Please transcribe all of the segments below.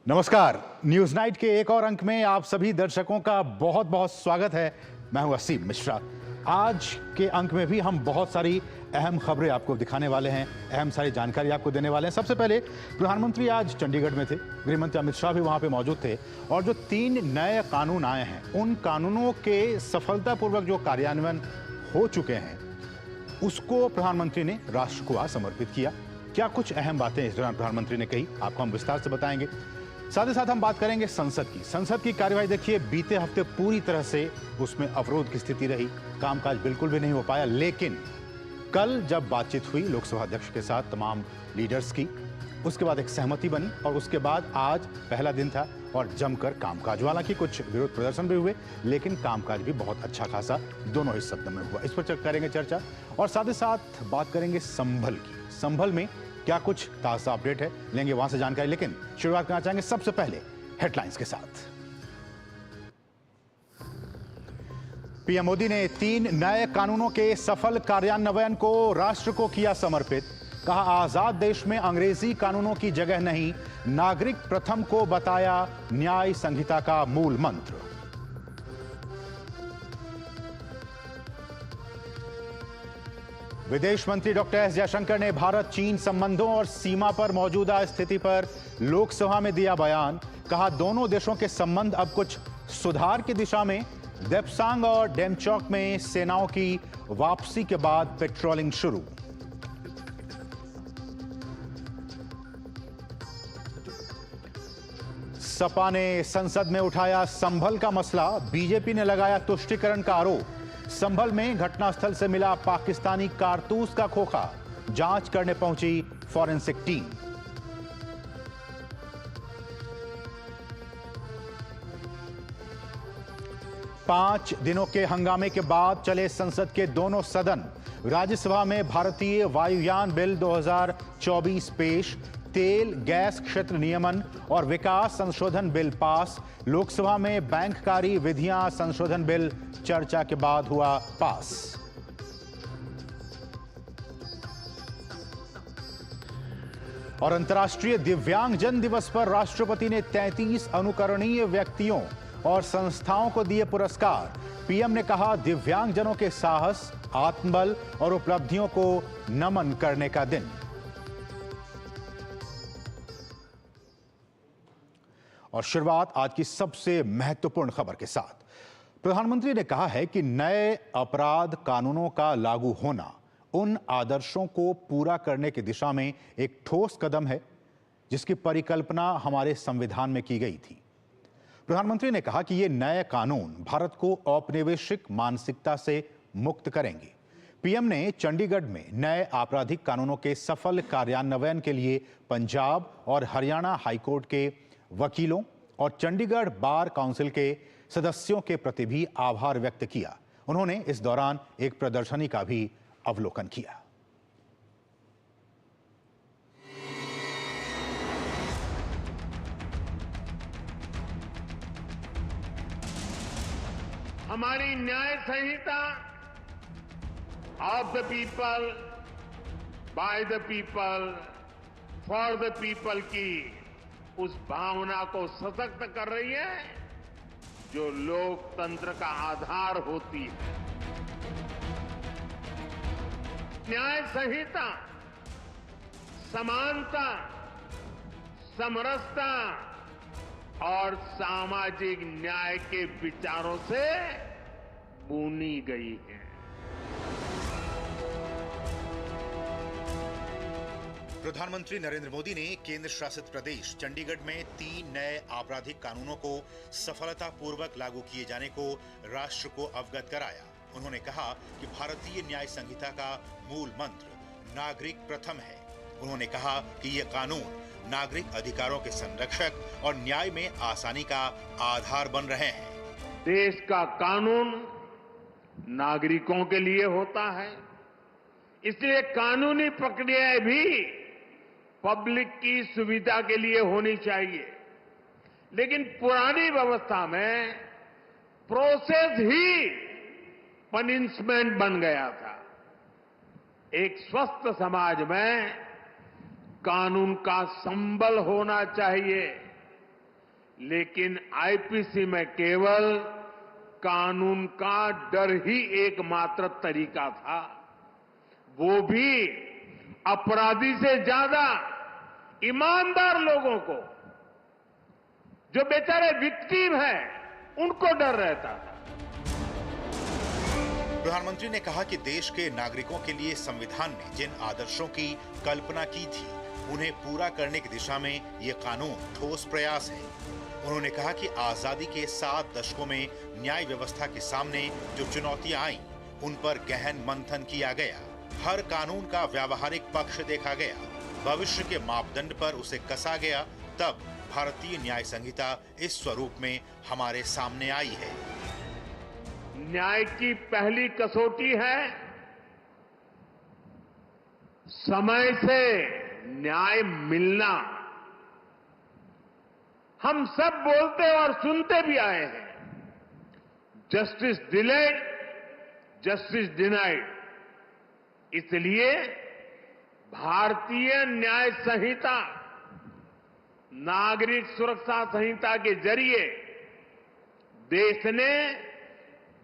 नमस्कार। News night के एक और अंक में आप सभी दर्शकों का बहुत बहुत स्वागत है। मैं हूं असीम मिश्रा। आज के अंक में भी हम बहुत सारी अहम खबरें आपको दिखाने वाले हैं, अहम सारी जानकारी आपको देने वाले हैं। सबसे पहले प्रधानमंत्री आज चंडीगढ़ में थे, गृह मंत्री अमित शाह भी वहां पे मौजूद थे और जो 3 नए कानून आए हैं उन कानूनों के सफलतापूर्वक जो कार्यान्वयन हो चुके हैं उसको प्रधानमंत्री ने राष्ट्र को आज समर्पित किया। क्या कुछ अहम बातें इस दौरान प्रधानमंत्री ने कही, आपको हम विस्तार से बताएंगे। साथ ही साथ हम बात करेंगे संसद की कार्यवाही। देखिए, बीते हफ्ते पूरी तरह से उसमें अवरोध की स्थिति रही, कामकाज बिल्कुल भी नहीं हो पाया। लेकिन कल जब बातचीत हुई लोकसभा अध्यक्ष के साथ तमाम लीडर्स की, उसके बाद एक सहमति बनी और उसके बाद आज पहला दिन था और जमकर कामकाज, हालांकि कुछ विरोध प्रदर्शन भी हुए लेकिन कामकाज भी बहुत अच्छा खासा दोनों ही सदनों में हुआ। इस पर करेंगे चर्चा और साथ ही साथ बात करेंगे संभल की। संभल में क्या कुछ ताजा अपडेट है, लेंगे वहां से जानकारी। लेकिन शुरुआत करना चाहेंगे सबसे पहले हेडलाइंस के साथ। पीएम मोदी ने 3 नए कानूनों के सफल कार्यान्वयन को राष्ट्र को किया समर्पित। कहा, आजाद देश में अंग्रेजी कानूनों की जगह नहीं, नागरिक प्रथम को बताया न्याय संहिता का मूल मंत्र। विदेश मंत्री डॉक्टर एस जयशंकर ने भारत चीन संबंधों और सीमा पर मौजूदा स्थिति पर लोकसभा में दिया बयान। कहा, दोनों देशों के संबंध अब कुछ सुधार की दिशा में। देप्सांग और डेमचौक में सेनाओं की वापसी के बाद पेट्रोलिंग शुरू। सपा ने संसद में उठाया संभल का मसला, बीजेपी ने लगाया तुष्टीकरण का आरोप। संभल में घटनास्थल से मिला पाकिस्तानी कारतूस का खोखा, जांच करने पहुंची फॉरेंसिक टीम। पांच दिनों के हंगामे के बाद चले संसद के दोनों सदन। राज्यसभा में भारतीय वायुयान बिल 2024 पेश, तेल गैस क्षेत्र नियमन और विकास संशोधन बिल पास। लोकसभा में बैंककारी विधियां संशोधन बिल चर्चा के बाद हुआ पास। और अंतर्राष्ट्रीय दिव्यांगजन दिवस पर राष्ट्रपति ने 33 अनुकरणीय व्यक्तियों और संस्थाओं को दिए पुरस्कार। पीएम ने कहा, दिव्यांगजनों के साहस, आत्मबल और उपलब्धियों को नमन करने का दिन। और शुरुआत आज की सबसे महत्वपूर्ण खबर के साथ। प्रधानमंत्री ने कहा है कि नए अपराध कानूनों का लागू होना उन आदर्शों को पूरा करने की दिशा में एक ठोस कदम है जिसकी परिकल्पना हमारे संविधान में की गई थी। प्रधानमंत्री ने कहा कि ये नए कानून भारत को औपनिवेशिक मानसिकता से मुक्त करेंगे। पीएम ने चंडीगढ़ में नए आपराधिक कानूनों के सफल कार्यान्वयन के लिए पंजाब और हरियाणा हाईकोर्ट के वकीलों और चंडीगढ़ बार काउंसिल के सदस्यों के प्रति भी आभार व्यक्त किया। उन्होंने इस दौरान एक प्रदर्शनी का भी अवलोकन किया। हमारी Nyaya Sanhita of the people, by the people, for the people की उस भावना को सशक्त कर रही है जो लोकतंत्र का आधार होती है। न्याय संहिता समानता, समरसता और सामाजिक न्याय के विचारों से बुनी गई है। प्रधानमंत्री नरेंद्र मोदी ने केंद्र शासित प्रदेश चंडीगढ़ में 3 नए आपराधिक कानूनों को सफलतापूर्वक लागू किए जाने को राष्ट्र को अवगत कराया। उन्होंने कहा कि भारतीय न्याय संहिता का मूल मंत्र नागरिक प्रथम है। उन्होंने कहा कि ये कानून नागरिक अधिकारों के संरक्षक और न्याय में आसानी का आधार बन रहे हैं। देश का कानून नागरिकों के लिए होता है, इसलिए कानूनी प्रक्रियाएं भी पब्लिक की सुविधा के लिए होनी चाहिए। लेकिन पुरानी व्यवस्था में प्रोसेस ही पनिशमेंट बन गया था। एक स्वस्थ समाज में कानून का संबल होना चाहिए, लेकिन आईपीसी में केवल कानून का डर ही एकमात्र तरीका था, वो भी अपराधी से ज्यादा ईमानदार लोगों को, जो बेचारे विक्टिम हैं, उनको डर रहता था। प्रधानमंत्री ने कहा कि देश के नागरिकों के लिए संविधान ने जिन आदर्शों की कल्पना की थी, उन्हें पूरा करने की दिशा में ये कानून ठोस प्रयास है। उन्होंने कहा कि आजादी के 7 दशकों में न्याय व्यवस्था के सामने जो चुनौतियां आईं, उन पर गहन मंथन किया गया। हर कानून का व्यावहारिक पक्ष देखा गया, भविष्य के मापदंड पर उसे कसा गया, तब भारतीय न्याय संहिता इस स्वरूप में हमारे सामने आई है। न्याय की पहली कसौटी है समय से न्याय मिलना। हम सब बोलते और सुनते भी आए हैं, जस्टिस डिलेड, जस्टिस डिनाइड। इसलिए भारतीय न्याय संहिता, नागरिक सुरक्षा संहिता के जरिए देश ने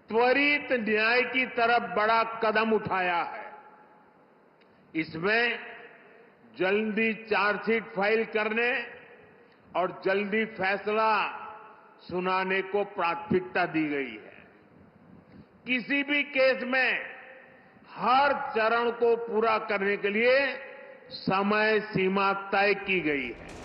त्वरित न्याय की तरफ बड़ा कदम उठाया है। इसमें जल्दी चार्जशीट फाइल करने और जल्दी फैसला सुनाने को प्राथमिकता दी गई है। किसी भी केस में हर चरण को पूरा करने के लिए समय सीमा तय की गई है।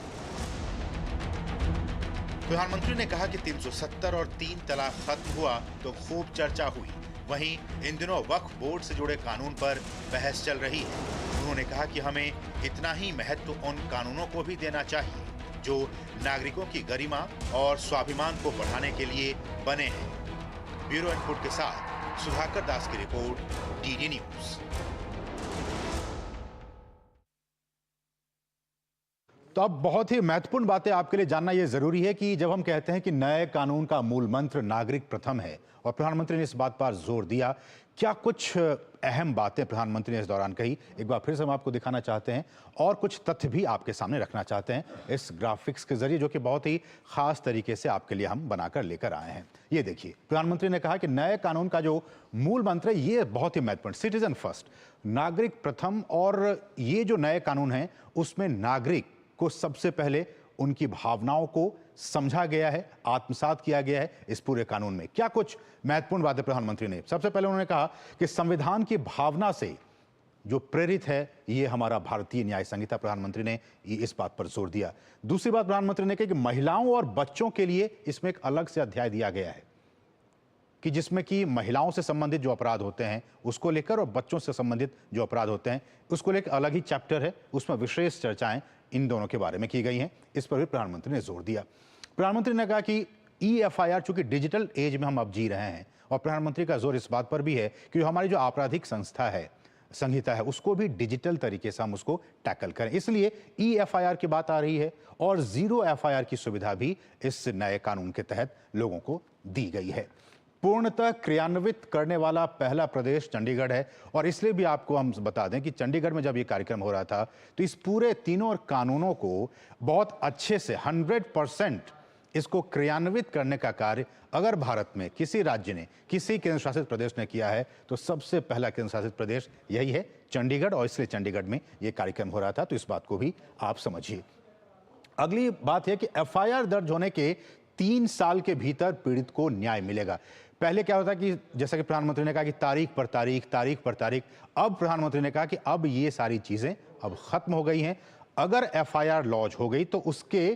प्रधानमंत्री ने कहा कि 370 और 3 तलाक खत्म हुआ तो खूब चर्चा हुई। वहीं इन दिनों वक्फ बोर्ड से जुड़े कानून पर बहस चल रही है। उन्होंने कहा कि हमें इतना ही महत्व उन कानूनों को भी देना चाहिए जो नागरिकों की गरिमा और स्वाभिमान को बढ़ाने के लिए बने हैं। ब्यूरो इनपुट के साथ सुधाकर दास की रिपोर्ट, डीडी न्यूज। तो अब बहुत ही महत्वपूर्ण बातें आपके लिए जानना यह जरूरी है कि जब हम कहते हैं कि नए कानून का मूल मंत्र नागरिक प्रथम है और प्रधानमंत्री ने इस बात पर जोर दिया, क्या कुछ अहम बातें प्रधानमंत्री ने इस दौरान कही, एक बार फिर से हम आपको दिखाना चाहते हैं और कुछ तथ्य भी आपके सामने रखना चाहते हैं इस ग्राफिक्स के जरिए, जो कि बहुत ही खास तरीके से आपके लिए हम बनाकर लेकर आए हैं। ये देखिए, प्रधानमंत्री ने कहा कि नए कानून का जो मूल मंत्र है ये बहुत ही महत्वपूर्ण, सिटीजन फर्स्ट, नागरिक प्रथम। और ये जो नए कानून है उसमें नागरिक को सबसे पहले उनकी भावनाओं को समझा गया है, आत्मसात किया गया है इस पूरे कानून में। क्या कुछ महत्वपूर्ण बातें प्रधानमंत्री ने, सबसे पहले उन्होंने कहा कि संविधान की भावना से जो प्रेरित है ये हमारा भारतीय न्याय संहिता, प्रधानमंत्री ने इस बात पर जोर दिया। दूसरी बात प्रधानमंत्री ने कही कि महिलाओं और बच्चों के लिए इसमें एक अलग से अध्याय दिया गया है कि जिसमें कि महिलाओं से संबंधित जो अपराध होते हैं उसको लेकर और बच्चों से संबंधित जो अपराध होते हैं उसको लेकर अलग ही चैप्टर है, उसमें विशेष चर्चाएं इन दोनों के बारे में की गई हैं। इस पर भी प्रधानमंत्री ने जोर दिया। प्रधानमंत्री ने कहा कि EFIR, चूंकि डिजिटल एज में हम अब जी रहे हैं, और प्रधानमंत्री का जोर इस बात पर भी है कि जो हमारी जो आपराधिक संहिता है उसको भी डिजिटल तरीके से हम उसको टैकल करें। इसलिए EFIR की बात आ रही है और 0 FIR की सुविधा भी इस नए कानून के तहत लोगों को दी गई है। पूर्णतः क्रियान्वित करने वाला पहला प्रदेश चंडीगढ़ है और इसलिए भी आपको हम बता दें कि चंडीगढ़ में जब ये कार्यक्रम हो रहा था तो इस पूरे तीनों कानूनों को बहुत अच्छे से 100% इसको क्रियान्वित करने का कार्य अगर भारत में किसी राज्य ने, किसी केंद्र शासित प्रदेश ने किया है तो सबसे पहला केंद्र शासित प्रदेश यही है, चंडीगढ़। और इसलिए चंडीगढ़ में यह कार्यक्रम हो रहा था, तो इस बात को भी आप समझिए। अगली बात है कि FIR दर्ज होने के 3 साल के भीतर पीड़ित को न्याय मिलेगा। पहले क्या होता कि जैसा कि प्रधानमंत्री ने कहा कि तारीख पर तारीख, अब प्रधानमंत्री ने कहा कि अब ये सारी चीजें अब खत्म हो गई हैं। अगर FIR लॉन्च हो गई तो उसके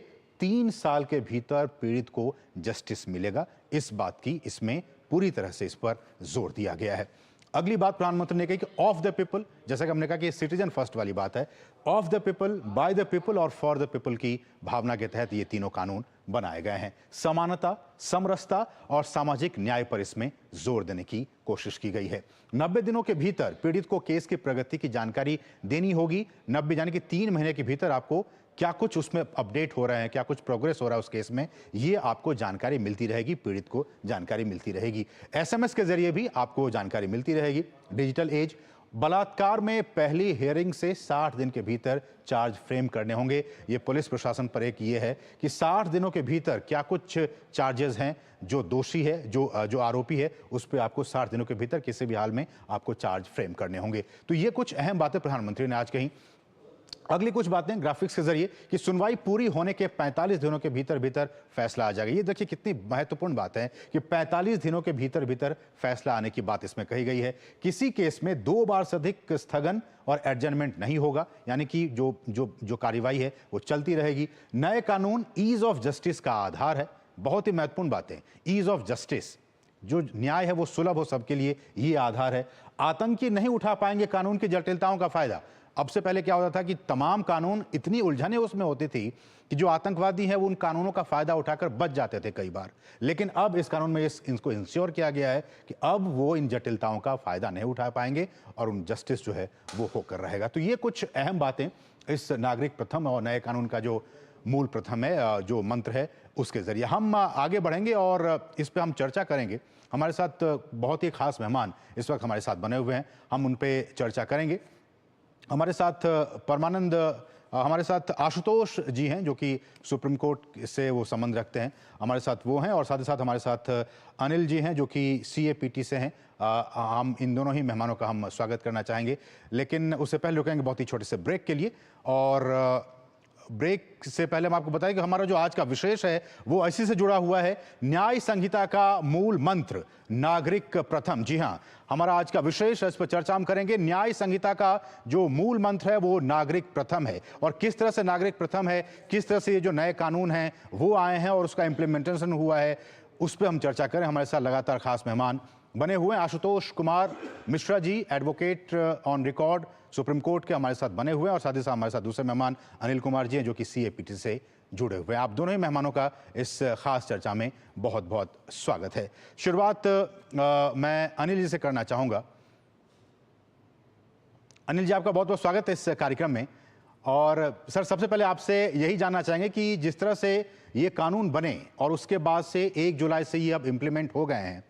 3 साल के भीतर पीड़ित को जस्टिस मिलेगा। इस बात की इसमें पूरी तरह से इस पर जोर दिया गया है। अगली बात प्रधानमंत्री ने कही कि ऑफ द पीपल, जैसा कि हमने कहा कि सिटीजन फर्स्ट वाली बात है, of the people, by the people और फॉर द पीपल की भावना के तहत ये तीनों कानून बनाए गए हैं। समानता, समरसता और सामाजिक न्याय पर इसमें जोर देने की कोशिश की गई है। 90 दिनों के भीतर पीड़ित को केस की प्रगति की जानकारी देनी होगी। 90 यानी कि 3 महीने के भीतर आपको क्या कुछ उसमें अपडेट हो रहे हैं, क्या कुछ प्रोग्रेस हो रहा है उस केस में, ये आपको जानकारी मिलती रहेगी, पीड़ित को जानकारी मिलती रहेगी। SMS के जरिए भी आपको जानकारी मिलती रहेगी। डिजिटल एज, बलात्कार में पहली हियरिंग से 60 दिन के भीतर चार्ज फ्रेम करने होंगे। ये पुलिस प्रशासन पर एक ये है कि 60 दिनों के भीतर क्या कुछ चार्जेस हैं, जो दोषी है, जो आरोपी है, उस पर आपको 60 दिनों के भीतर किसी भी हाल में आपको चार्ज फ्रेम करने होंगे। तो ये कुछ अहम बातें प्रधानमंत्री ने आज कही। अगली कुछ बातें ग्राफिक्स के जरिए कि सुनवाई पूरी होने के 45 दिनों के भीतर भीतर फैसला आ जाएगा। ये देखिए कितनी महत्वपूर्ण बात है कि 45 दिनों के भीतर भीतर फैसला आने की बात इसमें कही गई है। किसी केस में 2 बार से अधिक स्थगन और एडजर्नमेंट नहीं होगा, यानी कि जो कार्रवाई है वो चलती रहेगी। नए कानून ईज ऑफ जस्टिस का आधार है। बहुत ही महत्वपूर्ण बातें, ईज ऑफ जस्टिस, जो न्याय है वो सुलभ हो सबके लिए, ये आधार है। आतंकी नहीं उठा पाएंगे कानून की जटिलताओं का फायदा। अब से पहले क्या होता था कि तमाम कानून, इतनी उलझने उसमें होती थी कि जो आतंकवादी हैं वो उन कानूनों का फायदा उठाकर बच जाते थे कई बार। लेकिन अब इस कानून में इनको इंश्योर किया गया है कि अब वो इन जटिलताओं का फायदा नहीं उठा पाएंगे और उन जस्टिस जो है वो होकर रहेगा। तो ये कुछ अहम बातें इस नागरिक प्रथम और नए कानून का जो मूल प्रथम है, जो मंत्र है, उसके जरिए हम आगे बढ़ेंगे और इस पर हम चर्चा करेंगे। हमारे साथ बहुत ही खास मेहमान इस वक्त हमारे साथ बने हुए हैं, हम उन पर चर्चा करेंगे। हमारे साथ परमानंद, हमारे साथ आशुतोष जी हैं जो कि सुप्रीम कोर्ट से वो संबंध रखते हैं, हमारे साथ वो हैं। और साथ ही साथ हमारे साथ अनिल जी हैं जो कि CAPT से हैं। हम इन दोनों ही मेहमानों का हम स्वागत करना चाहेंगे, लेकिन उससे पहले रुकेंगे बहुत ही छोटे से ब्रेक के लिए। और ब्रेक से पहले हम आपको बताएं कि हमारा जो आज का विशेष है वो इसी से जुड़ा हुआ है, न्याय संहिता का मूल मंत्र नागरिक प्रथम। जी हां, हमारा आज का विशेष है, इस पर चर्चा हम करेंगे। न्याय संहिता का जो मूल मंत्र है वो नागरिक प्रथम है, और किस तरह से नागरिक प्रथम है, किस तरह से ये जो नए कानून हैं वो आए हैं और उसका इम्प्लीमेंटेशन हुआ है, उस पर हम चर्चा करें। हमारे साथ लगातार खास मेहमान बने हुए हैं। Ashutosh Kumar Mishra ji, advocate on record Supreme Court के, हमारे साथ बने हुए हैं। और साथ ही साथ हमारे साथ दूसरे मेहमान अनिल कुमार जी हैं जो कि CAPT से जुड़े हुए हैं। आप दोनों ही मेहमानों का इस खास चर्चा में बहुत बहुत स्वागत है। शुरुआत मैं अनिल जी से करना चाहूंगा। अनिल जी, आपका बहुत बहुत स्वागत है इस कार्यक्रम में। और सर, सबसे पहले आपसे यही जानना चाहेंगे कि जिस तरह से ये कानून बने और उसके बाद से 1 जुलाई से ये अब इम्प्लीमेंट हो गए हैं,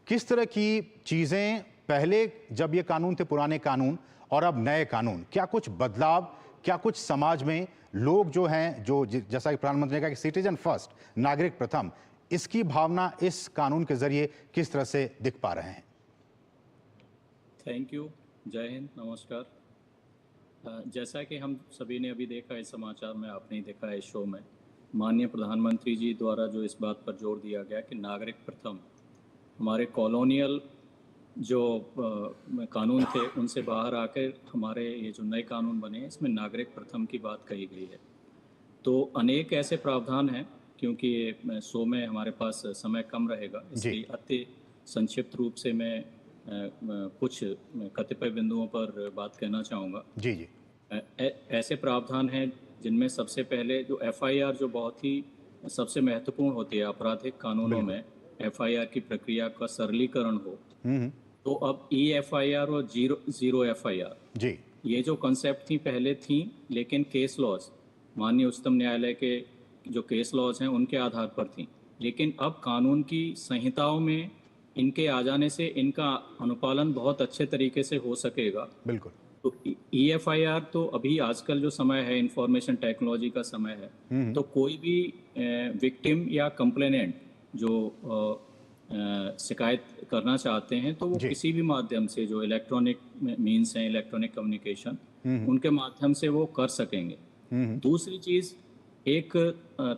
किस तरह की चीजें, पहले जब ये कानून थे पुराने कानून और अब नए कानून, क्या कुछ बदलाव, क्या कुछ समाज में लोग जो हैं, जो जैसा कि प्रधानमंत्री ने कहा कि सिटीजन फर्स्ट, नागरिक प्रथम, इसकी भावना इस कानून के जरिए किस तरह से दिख पा रहे हैं? थैंक यू, जय हिंद, नमस्कार। जैसा कि हम सभी ने अभी देखा इस समाचार में, आपने ही देखा है इस शो में, माननीय प्रधानमंत्री जी द्वारा जो इस बात पर जोर दिया गया कि नागरिक प्रथम, हमारे कॉलोनियल जो कानून थे उनसे बाहर आकर हमारे ये जो नए कानून बने हैं इसमें नागरिक प्रथम की बात कही गई है। तो अनेक ऐसे प्रावधान हैं, क्योंकि ये शो में हमारे पास समय कम रहेगा, इसलिए अति संक्षिप्त रूप से मैं कुछ कतिपय बिंदुओं पर बात कहना चाहूँगा। जी जी। ऐसे प्रावधान हैं जिनमें सबसे पहले जो FIR, जो बहुत ही सबसे महत्वपूर्ण होती है आपराधिक कानूनों में, FIR की प्रक्रिया का सरलीकरण हो। तो अब E-FIR और जीरो FIR, जी, ये जो कंसेप्ट थी पहले थी, लेकिन केस लॉज, माननीय उच्चतम न्यायालय के जो केस लॉज हैं उनके आधार पर थी, लेकिन अब कानून की संहिताओं में इनके आ जाने से इनका अनुपालन बहुत अच्छे तरीके से हो सकेगा। बिल्कुल। तो E-FIR तो अभी आजकल जो समय है, इंफॉर्मेशन टेक्नोलॉजी का समय है, तो कोई भी विक्टिम या कंप्लेनेंट जो शिकायत करना चाहते हैं तो वो किसी भी माध्यम से, जो इलेक्ट्रॉनिक मीन्स हैं, इलेक्ट्रॉनिक कम्युनिकेशन, उनके माध्यम से वो कर सकेंगे। दूसरी चीज, एक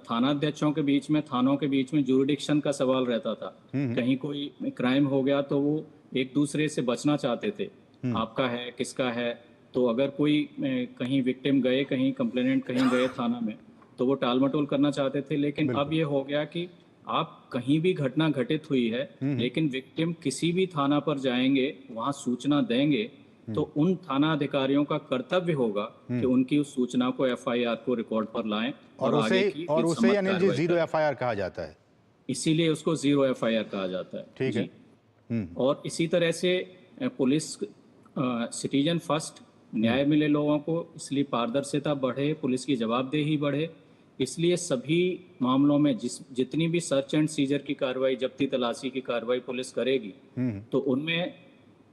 थानाध्यक्षों के बीच में, थानों के बीच में जुरिडिक्शन का सवाल रहता था। कहीं कोई क्राइम हो गया तो वो एक दूसरे से बचना चाहते थे, आपका है, किसका है। तो अगर कोई कहीं विक्टिम गए, कहीं कंप्लेनेंट कहीं गए थाना में, तो वो टाल मटोल करना चाहते थे। लेकिन अब ये हो गया कि आप कहीं भी घटना घटित हुई है, लेकिन विक्टिम किसी भी थाना पर जाएंगे, वहां सूचना देंगे, तो उन थाना अधिकारियों का कर्तव्य होगा कि उनकी उस सूचना को, FIR को रिकॉर्ड पर लाएं और उसे अनिल जी जीरो FIR कहा जाता है, इसीलिए उसको जीरो FIR कहा जाता है। ठीक है। और इसी तरह से पुलिस सिटीजन फर्स्ट, न्याय मिले लोगों को, इसलिए पारदर्शिता बढ़े, पुलिस की जवाबदेही बढ़े, इसलिए सभी मामलों में जितनी भी सर्च एंड सीजर की कार्रवाई, जब्ती तलाशी की कार्रवाई पुलिस करेगी, तो उनमें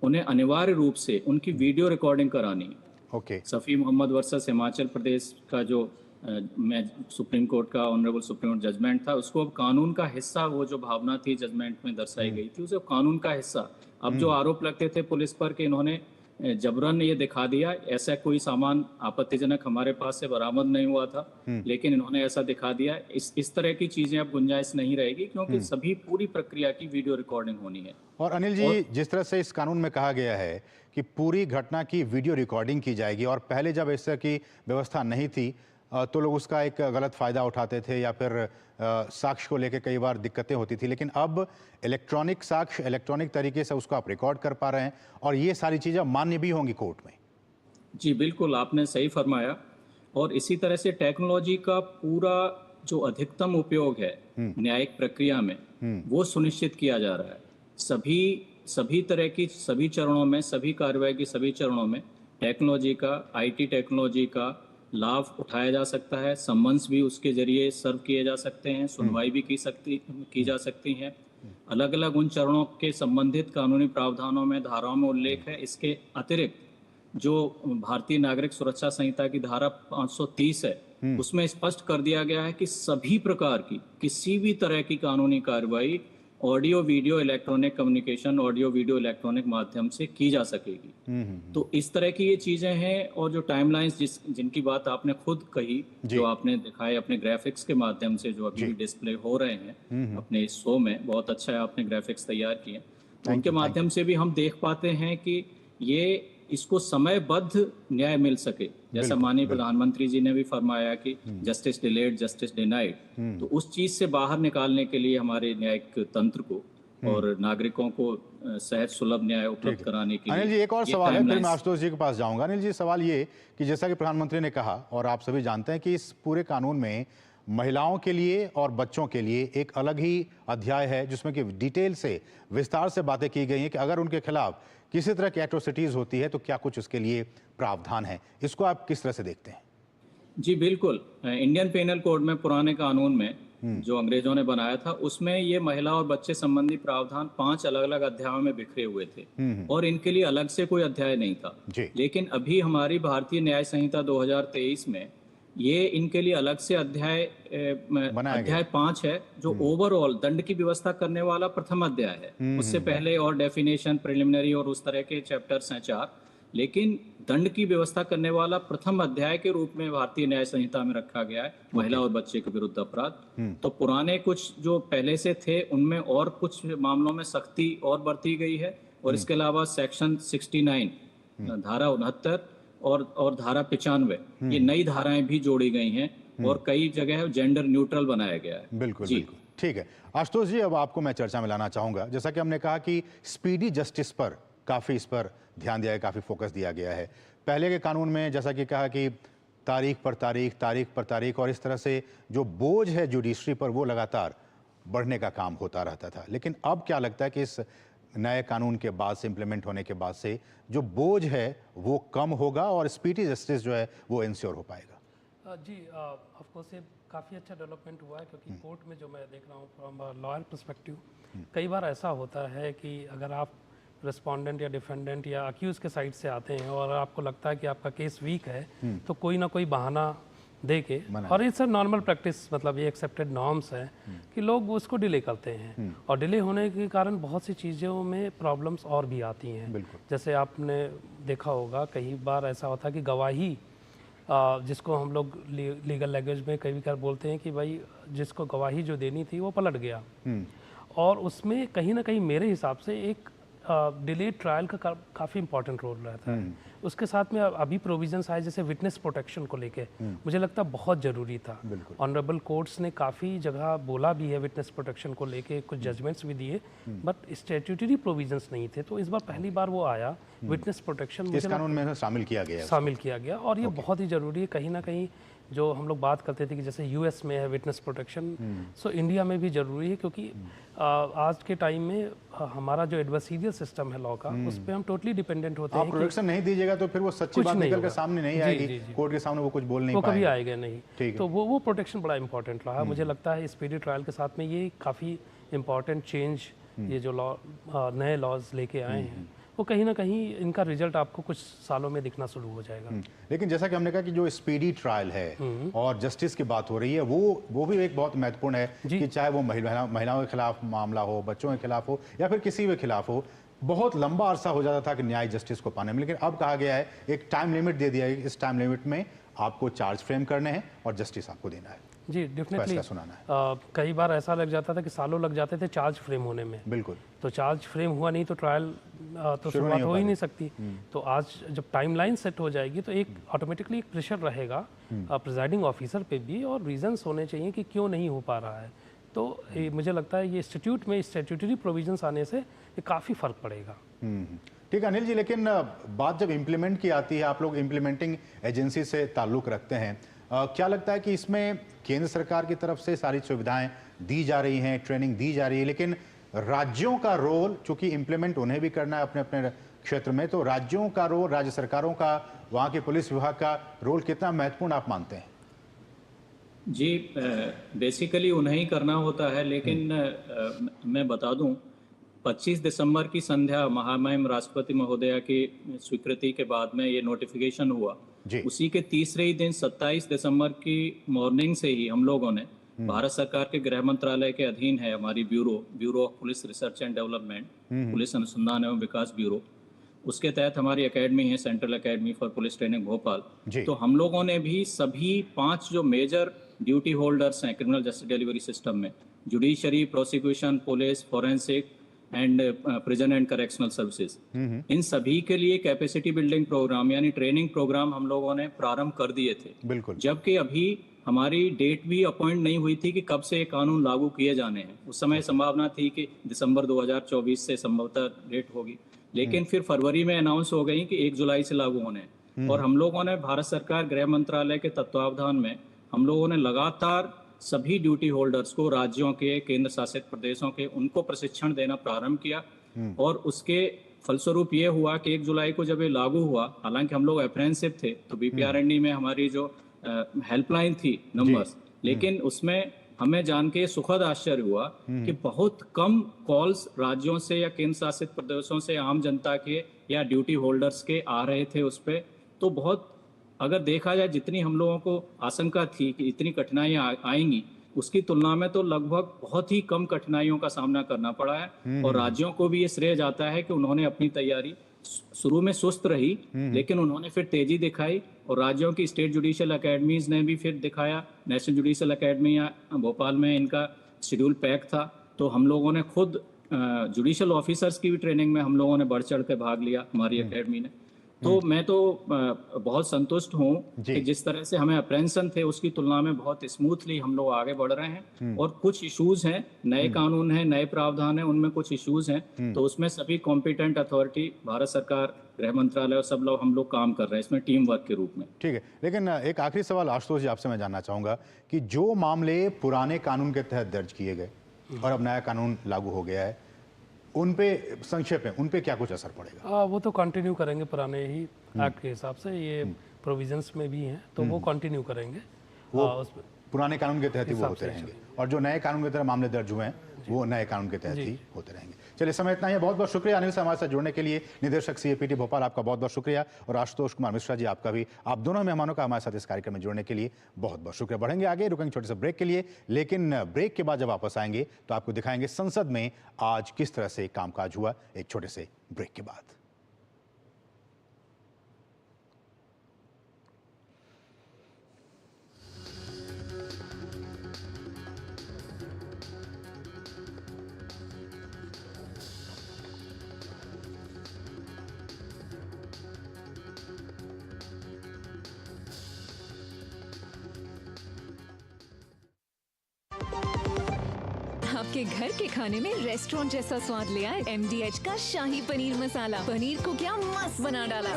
उन्हें अनिवार्य रूप से उनकी वीडियो रिकॉर्डिंग करानी है। ओके। सफ़ी मोहम्मद वर्सेस हिमाचल प्रदेश का जो मैं सुप्रीम कोर्ट का ऑनरेबल सुप्रीम कोर्ट जजमेंट था, उसको अब कानून का हिस्सा, वो जो भावना थी जजमेंट में दर्शाई गई थी, उसे कानून का हिस्सा। अब जो आरोप लगते थे पुलिस पर कि इन्होंने जबरन ये दिखा दिया, ऐसा कोई सामान आपत्तिजनक हमारे पास से बरामद नहीं हुआ था, लेकिन इन्होंने ऐसा दिखा दिया, इस तरह की चीजें अब गुंजाइश नहीं रहेगी, क्योंकि सभी पूरी प्रक्रिया की वीडियो रिकॉर्डिंग होनी है। और अनिल जी, जिस तरह से इस कानून में कहा गया है कि पूरी घटना की वीडियो रिकॉर्डिंग की जाएगी, और पहले जब इस तरह की व्यवस्था नहीं थी तो लोग उसका एक गलत फ़ायदा उठाते थे या फिर साक्ष्य को लेकर कई बार दिक्कतें होती थी, लेकिन अब इलेक्ट्रॉनिक साक्ष्य इलेक्ट्रॉनिक तरीके से उसको आप रिकॉर्ड कर पा रहे हैं और ये सारी चीज़ें मान्य भी होंगी कोर्ट में। जी बिल्कुल, आपने सही फरमाया। और इसी तरह से टेक्नोलॉजी का पूरा जो अधिकतम उपयोग है न्यायिक प्रक्रिया में, वो सुनिश्चित किया जा रहा है। सभी तरह की सभी चरणों में, सभी कार्रवाई की सभी चरणों में टेक्नोलॉजी का, आईटी टेक्नोलॉजी का लाभ उठाया जा सकता है। सम्मन्स भी उसके जरिए सर्व किए जा सकते हैं, सुनवाई भी की जा सकती है। अलग अलग उन चरणों के संबंधित कानूनी प्रावधानों में, धाराओं में उल्लेख है। इसके अतिरिक्त जो भारतीय नागरिक सुरक्षा संहिता की धारा 530 है, उसमें स्पष्ट कर दिया गया है कि सभी प्रकार की किसी भी तरह की कानूनी कार्रवाई audio video electronic communication, audio video electronic माध्यम से की जा सकेगी। तो इस तरह की ये चीजें हैं। और जो टाइमलाइंस जिनकी बात आपने खुद कही, जो आपने दिखाए अपने ग्राफिक्स के माध्यम से, जो अभी डिस्प्ले हो रहे हैं अपने इस शो में, बहुत अच्छा है, आपने ग्राफिक्स तैयार किए। उनके माध्यम से भी हम देख पाते हैं कि ये इसको समयबद्ध न्याय मिल सके। जैसा माननीय प्रधानमंत्री जी ने भी फरमाया कि जस्टिस डिलेड जस्टिस डिनाइड, तो उस चीज से बाहर निकालने के लिए हमारे न्यायिक तंत्र को और नागरिकों को सहज सुलभ न्याय उपलब्ध कराने के लिए। अनिल जी, एक और सवाल है, फिर मैं आशुतोष जी के पास जाऊंगा। अनिल जी, सवाल ये कि जैसा कि प्रधानमंत्री ने कहा और आप सभी जानते हैं कि इस पूरे कानून में महिलाओं के लिए और बच्चों के लिए एक अलग ही अध्याय है, जिसमें कि डिटेल से, विस्तार से बातें की गई हैं कि अगर उनके खिलाफ किसी तरह की एट्रोसिटीज होती है तो क्या कुछ उसके लिए प्रावधान है। इसको आप किस तरह से देखते हैं? जी बिल्कुल, इंडियन पेनल कोड में, पुराने कानून में जो अंग्रेजों ने बनाया था, उसमें ये महिला और बच्चे संबंधी प्रावधान 5 अलग अलग अध्यायों में बिखरे हुए थे और इनके लिए अलग से कोई अध्याय नहीं था। लेकिन अभी हमारी भारतीय न्याय संहिता 2023 में ये इनके लिए अलग से अध्याय 5 है, जो ओवरऑल दंड की व्यवस्था करने वाला प्रथम अध्याय है। उससे पहले और डेफिनेशन, प्रिलिमिनरी और उस तरह के चैप्टर्स हैं 4, लेकिन दंड की व्यवस्था करने वाला प्रथम अध्याय के रूप में भारतीय न्याय संहिता में रखा गया है महिला और बच्चे के विरुद्ध अपराध। तो पुराने कुछ जो पहले से थे उनमें और कुछ मामलों में सख्ती और बरती गई है। और इसके अलावा सेक्शन 69, धारा 69 और धारा 95, ये नई धाराएं भी जोड़ी गई हैं और कई जगह जेंडर न्यूट्रल बनाया गया है। बिल्कुल बिल्कुल, ठीक है। आशुतोष जी, अब आपको मैं चर्चा में लाना चाहूंगा। जैसा कि हमने कहा कि स्पीडी जस्टिस पर काफ़ी इस पर ध्यान दिया है, काफ़ी फोकस दिया गया है। पहले के कानून में जैसा कि कहा कि तारीख पर तारीख, और इस तरह से जो बोझ है जुडिशरी पर, वो लगातार बढ़ने का काम होता रहता था। लेकिन अब क्या लगता है कि इस नए कानून के बाद से, इम्प्लीमेंट होने के बाद से, जो बोझ है वो कम होगा और स्पीडी जस्टिस जो है वो इंश्योर हो पाएगा? जी, ऑफ कोर्स ये काफ़ी अच्छा डेवलपमेंट हुआ है, क्योंकि कोर्ट में जो मैं देख रहा हूँ फ्रॉम लॉयर पर्सपेक्टिव, कई बार ऐसा होता है कि अगर आप रिस्पोंडेंट या डिफेंडेंट या अक्यूज़ के साइड से आते हैं और आपको लगता है कि आपका केस वीक है, तो कोई ना कोई बहाना दे के, और इट्स अ नॉर्मल प्रैक्टिस, मतलब ये एक्सेप्टेड नॉर्म्स है कि लोग उसको डिले करते हैं, और डिले होने के कारण बहुत सी चीज़ों में प्रॉब्लम्स और भी आती हैं। जैसे आपने देखा होगा कई बार ऐसा होता है कि गवाही, जिसको हम लोग लीगल लैंग्वेज में कई बार बोलते हैं कि भाई जिसको गवाही जो देनी थी वो पलट गया, और उसमें कहीं ना कहीं मेरे हिसाब से एक डिलेड ट्रायल का काफ़ी इंपॉर्टेंट रोल रहता है। उसके साथ में अभी प्रोविजंस आए जैसे विटनेस प्रोटेक्शन को लेके, मुझे लगता है बहुत ज़रूरी था। ऑनरेबल कोर्ट्स ने काफ़ी जगह बोला भी है विटनेस प्रोटेक्शन को लेके, कुछ जजमेंट्स भी दिए, बट स्टैट्यूटरी प्रोविजंस नहीं थे। तो इस बार पहली बार वो आया, विटनेस प्रोटेक्शन इस कानून में शामिल किया गया और ये बहुत ही ज़रूरी है। कहीं ना कहीं जो हम लोग बात करते थे कि जैसे यूएस में है विटनेस प्रोटेक्शन, सो इंडिया में भी ज़रूरी है, क्योंकि आज के टाइम में हमारा जो एडवर्सीरियल सिस्टम है लॉ का, उस पर हम टोटली डिपेंडेंट होते हैं। आप प्रोटेक्शन नहीं दीजिएगा तो फिर वो सच्ची बात निकल के सामने नहीं आएगी, कोर्ट के सामने वो कुछ बोल नहीं पाएगा, वो कभी आएगा नहीं। तो वो प्रोटेक्शन बड़ा इंपॉर्टेंट रहा। मुझे लगता है स्पीडी ट्रायल के साथ में ये काफ़ी इंपॉर्टेंट चेंज, ये जो लॉ नए लॉज लेके आए हैं, वो कहीं ना कहीं इनका रिजल्ट आपको कुछ सालों में दिखना शुरू हो जाएगा। लेकिन जैसा कि हमने कहा कि जो स्पीडी ट्रायल है और जस्टिस की बात हो रही है, वो भी एक बहुत महत्वपूर्ण है कि चाहे वो महिलाओं के खिलाफ मामला हो, बच्चों के खिलाफ हो या फिर किसी के खिलाफ हो, बहुत लंबा अरसा हो जाता था कि न्याय जस्टिस को पाने में। लेकिन अब कहा गया है, एक टाइम लिमिट दे दिया है, इस टाइम लिमिट में आपको चार्ज फ्रेम करने हैं और जस्टिस आपको देना है, जी डेफिनेटली फैसला सुनाना है। कई बार ऐसा लग जाता था कि सालों लग जाते थे चार्ज फ्रेम होने में। बिल्कुल। तो चार्ज फ्रेम हुआ नहीं तो ट्रायल तो शुरुआत हो ही नहीं सकती। तो आज जब टाइमलाइन सेट हो जाएगी तो एक ऑटोमेटिकली एक प्रेशर रहेगा प्रिजाइडिंग ऑफिसर पे भी, और रीजंस होने चाहिए कि क्यों नहीं हो पा रहा है। तो मुझे लगता है ये इंस्टीट्यूट में स्टैट्यूटरी प्रोविजंस आने से ये काफ़ी फ़र्क पड़ेगा। ठीक है अनिल जी, लेकिन बात जब इम्प्लीमेंट की आती है, आप लोग इम्प्लीमेंटिंग एजेंसी से ताल्लुक़ रखते हैं, क्या लगता है कि इसमें केंद्र सरकार की तरफ से सारी सुविधाएं दी जा रही हैं, ट्रेनिंग दी जा रही है, लेकिन राज्यों का रोल, चूंकि इम्प्लीमेंट उन्हें भी करना है अपने अपने क्षेत्र में, तो राज्यों का रोल, राज्य सरकारों का, वहाँ के पुलिस विभाग का रोल कितना महत्वपूर्ण आप मानते हैं? जी बेसिकली उन्हें ही करना होता है, लेकिन मैं बता दूं 25 दिसंबर की संध्या महामहिम राष्ट्रपति महोदया की स्वीकृति के बाद में ये नोटिफिकेशन हुआ। उसी के तीसरे ही दिन 27 दिसंबर की मॉर्निंग से ही हम लोगों ने भारत सरकार के गृह मंत्रालय के अधीन है हमारी Bureau of Police Research and Development, police अनुसंधान एवं विकास ब्यूरो, उसके तहत हमारी एकेडमी है Central Academy for Police Training Bhopal. तो हम लोगों ने भी सभी 5 जो मेजर ड्यूटी होल्डर्स हैं क्रिमिनल जस्टिस डिलीवरी सिस्टम में, judiciary, prosecution, police, forensic and prison and correctional services, इन सभी के लिए कैपेसिटी बिल्डिंग प्रोग्राम यानी ट्रेनिंग प्रोग्राम हम लोगों ने प्रारंभ कर दिए थे। बिल्कुल। जबकि अभी हमारी डेट भी अपॉइंट नहीं हुई थी कि कब से ये कानून लागू किए जाने हैं। उस समय संभावना थी कि दिसंबर 2024 से संभवतः डेट होगी, लेकिन फिर फरवरी में अनाउंस हो गई कि 1 जुलाई से लागू होने हैं। और हम लोगों ने भारत सरकार गृह मंत्रालय के तत्वावधान में हम लोगों ने लगातार सभी ड्यूटी होल्डर्स को, राज्यों के, केंद्र शासित प्रदेशों के, उनको प्रशिक्षण देना प्रारंभ किया। और उसके फलस्वरूप ये हुआ कि 1 जुलाई को जब ये लागू हुआ, हालांकि हम लोग अप्रेंटिसशिप थे तो बीपीआरएनडी में हमारी जो हेल्पलाइन थी नंबर्स, लेकिन उसमें हमें जान के सुखद आश्चर्य हुआ कि बहुत कम कॉल्स राज्यों से या केंद्र शासित प्रदेशों से आम जनता के या ड्यूटी होल्डर्स के आ रहे थे उस पर। तो बहुत, अगर देखा जाए जितनी हम लोगों को आशंका थी कि इतनी कठिनाइयां आएंगी, उसकी तुलना में तो लगभग बहुत ही कम कठिनाइयों का सामना करना पड़ा है। और राज्यों को भी ये श्रेय जाता है कि उन्होंने अपनी तैयारी शुरू में सुस्त रही, लेकिन उन्होंने फिर तेजी दिखाई। और राज्यों की स्टेट जुडिशियल अकेडमीज ने भी फिर दिखाया। नेशनल जुडिशियल अकेडमी भोपाल में इनका शेड्यूल पैक था, तो हम लोगों ने खुद जुडिशियल ऑफिसर्स की भी ट्रेनिंग में हम लोगों ने बढ़ चढ़ के भाग लिया हमारी अकेडमी ने। तो मैं तो बहुत संतुष्ट हूँ कि जिस तरह से हमें अप्रेंशन थे उसकी तुलना में बहुत स्मूथली हम लोग आगे बढ़ रहे हैं। और कुछ इश्यूज हैं, नए कानून हैं, नए प्रावधान हैं, उनमें कुछ इश्यूज हैं, तो उसमें सभी कॉम्पिटेंट अथॉरिटी, भारत सरकार, गृह मंत्रालय और सब लोग हम लोग काम कर रहे हैं इसमें टीम वर्क के रूप में। ठीक है, लेकिन एक आखिरी सवाल आशुतोष जी आपसे मैं जानना चाहूँगा कि जो मामले पुराने कानून के तहत दर्ज किए गए और अब नया कानून लागू हो गया है, उन पे संक्षेप में उन पे क्या कुछ असर पड़ेगा? वो तो कंटिन्यू करेंगे पुराने ही एक्ट के हिसाब से, ये प्रोविजंस में भी हैं, तो वो कंटिन्यू करेंगे। वो पुराने कानून के तहत ही वो होते रहेंगे, और जो नए कानून के तहत मामले दर्ज हुए हैं वो नए कानून के तहत ही होते रहेंगे। चलिए, समय इतना ही है। बहुत बहुत शुक्रिया अनिल से हमारे साथ जुड़ने के लिए। निदेशक सीएपीटी भोपाल, आपका बहुत बहुत शुक्रिया। और आशुतोष कुमार मिश्रा जी, आपका भी, आप दोनों मेहमानों का हमारे साथ इस कार्यक्रम में जुड़ने के लिए बहुत बहुत शुक्रिया। बढ़ेंगे आगे, रुकेंगे छोटे से ब्रेक के लिए, लेकिन ब्रेक के बाद जब वापस आएंगे तो आपको दिखाएंगे संसद में आज किस तरह से कामकाज हुआ, एक छोटे से ब्रेक के बाद। आपके घर के खाने में रेस्टोरेंट जैसा स्वाद ले आए MDH का शाही पनीर मसाला। पनीर को क्या मस्त बना डाला।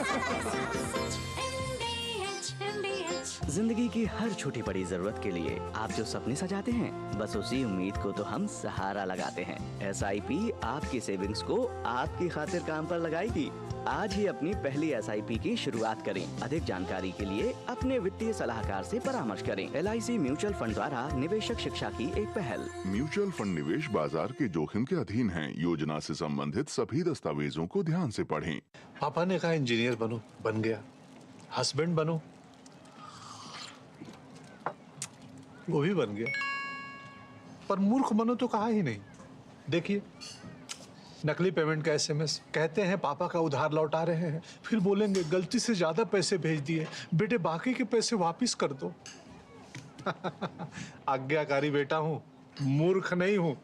MDH जिंदगी की हर छोटी बड़ी जरूरत के लिए आप जो सपने सजाते हैं, बस उसी उम्मीद को तो हम सहारा लगाते हैं। SIP आपकी सेविंग्स को आपकी खातिर काम पर लगाएगी। आज ही अपनी पहली SIP की शुरुआत करें। अधिक जानकारी के लिए अपने वित्तीय सलाहकार से परामर्श करें। LIC म्यूचुअल फंड द्वारा निवेशक शिक्षा की एक पहल। म्यूचुअल फंड निवेश बाजार के जोखिम के अधीन है। योजना से संबंधित सभी दस्तावेजों को ध्यान से पढ़ें। पापा ने कहा इंजीनियर बनो, बन गया। हस्बैंड बनो, वो भी बन गया। पर मूर्ख बनो तो कहा ही नहीं। देखिए, नकली पेमेंट का SMS, कहते हैं पापा का उधार लौटा रहे हैं, फिर बोलेंगे गलती से ज्यादा पैसे भेज दिए, बेटे बाकी के पैसे वापस कर दो। आज्ञाकारी बेटा हूँ, मूर्ख नहीं हूँ।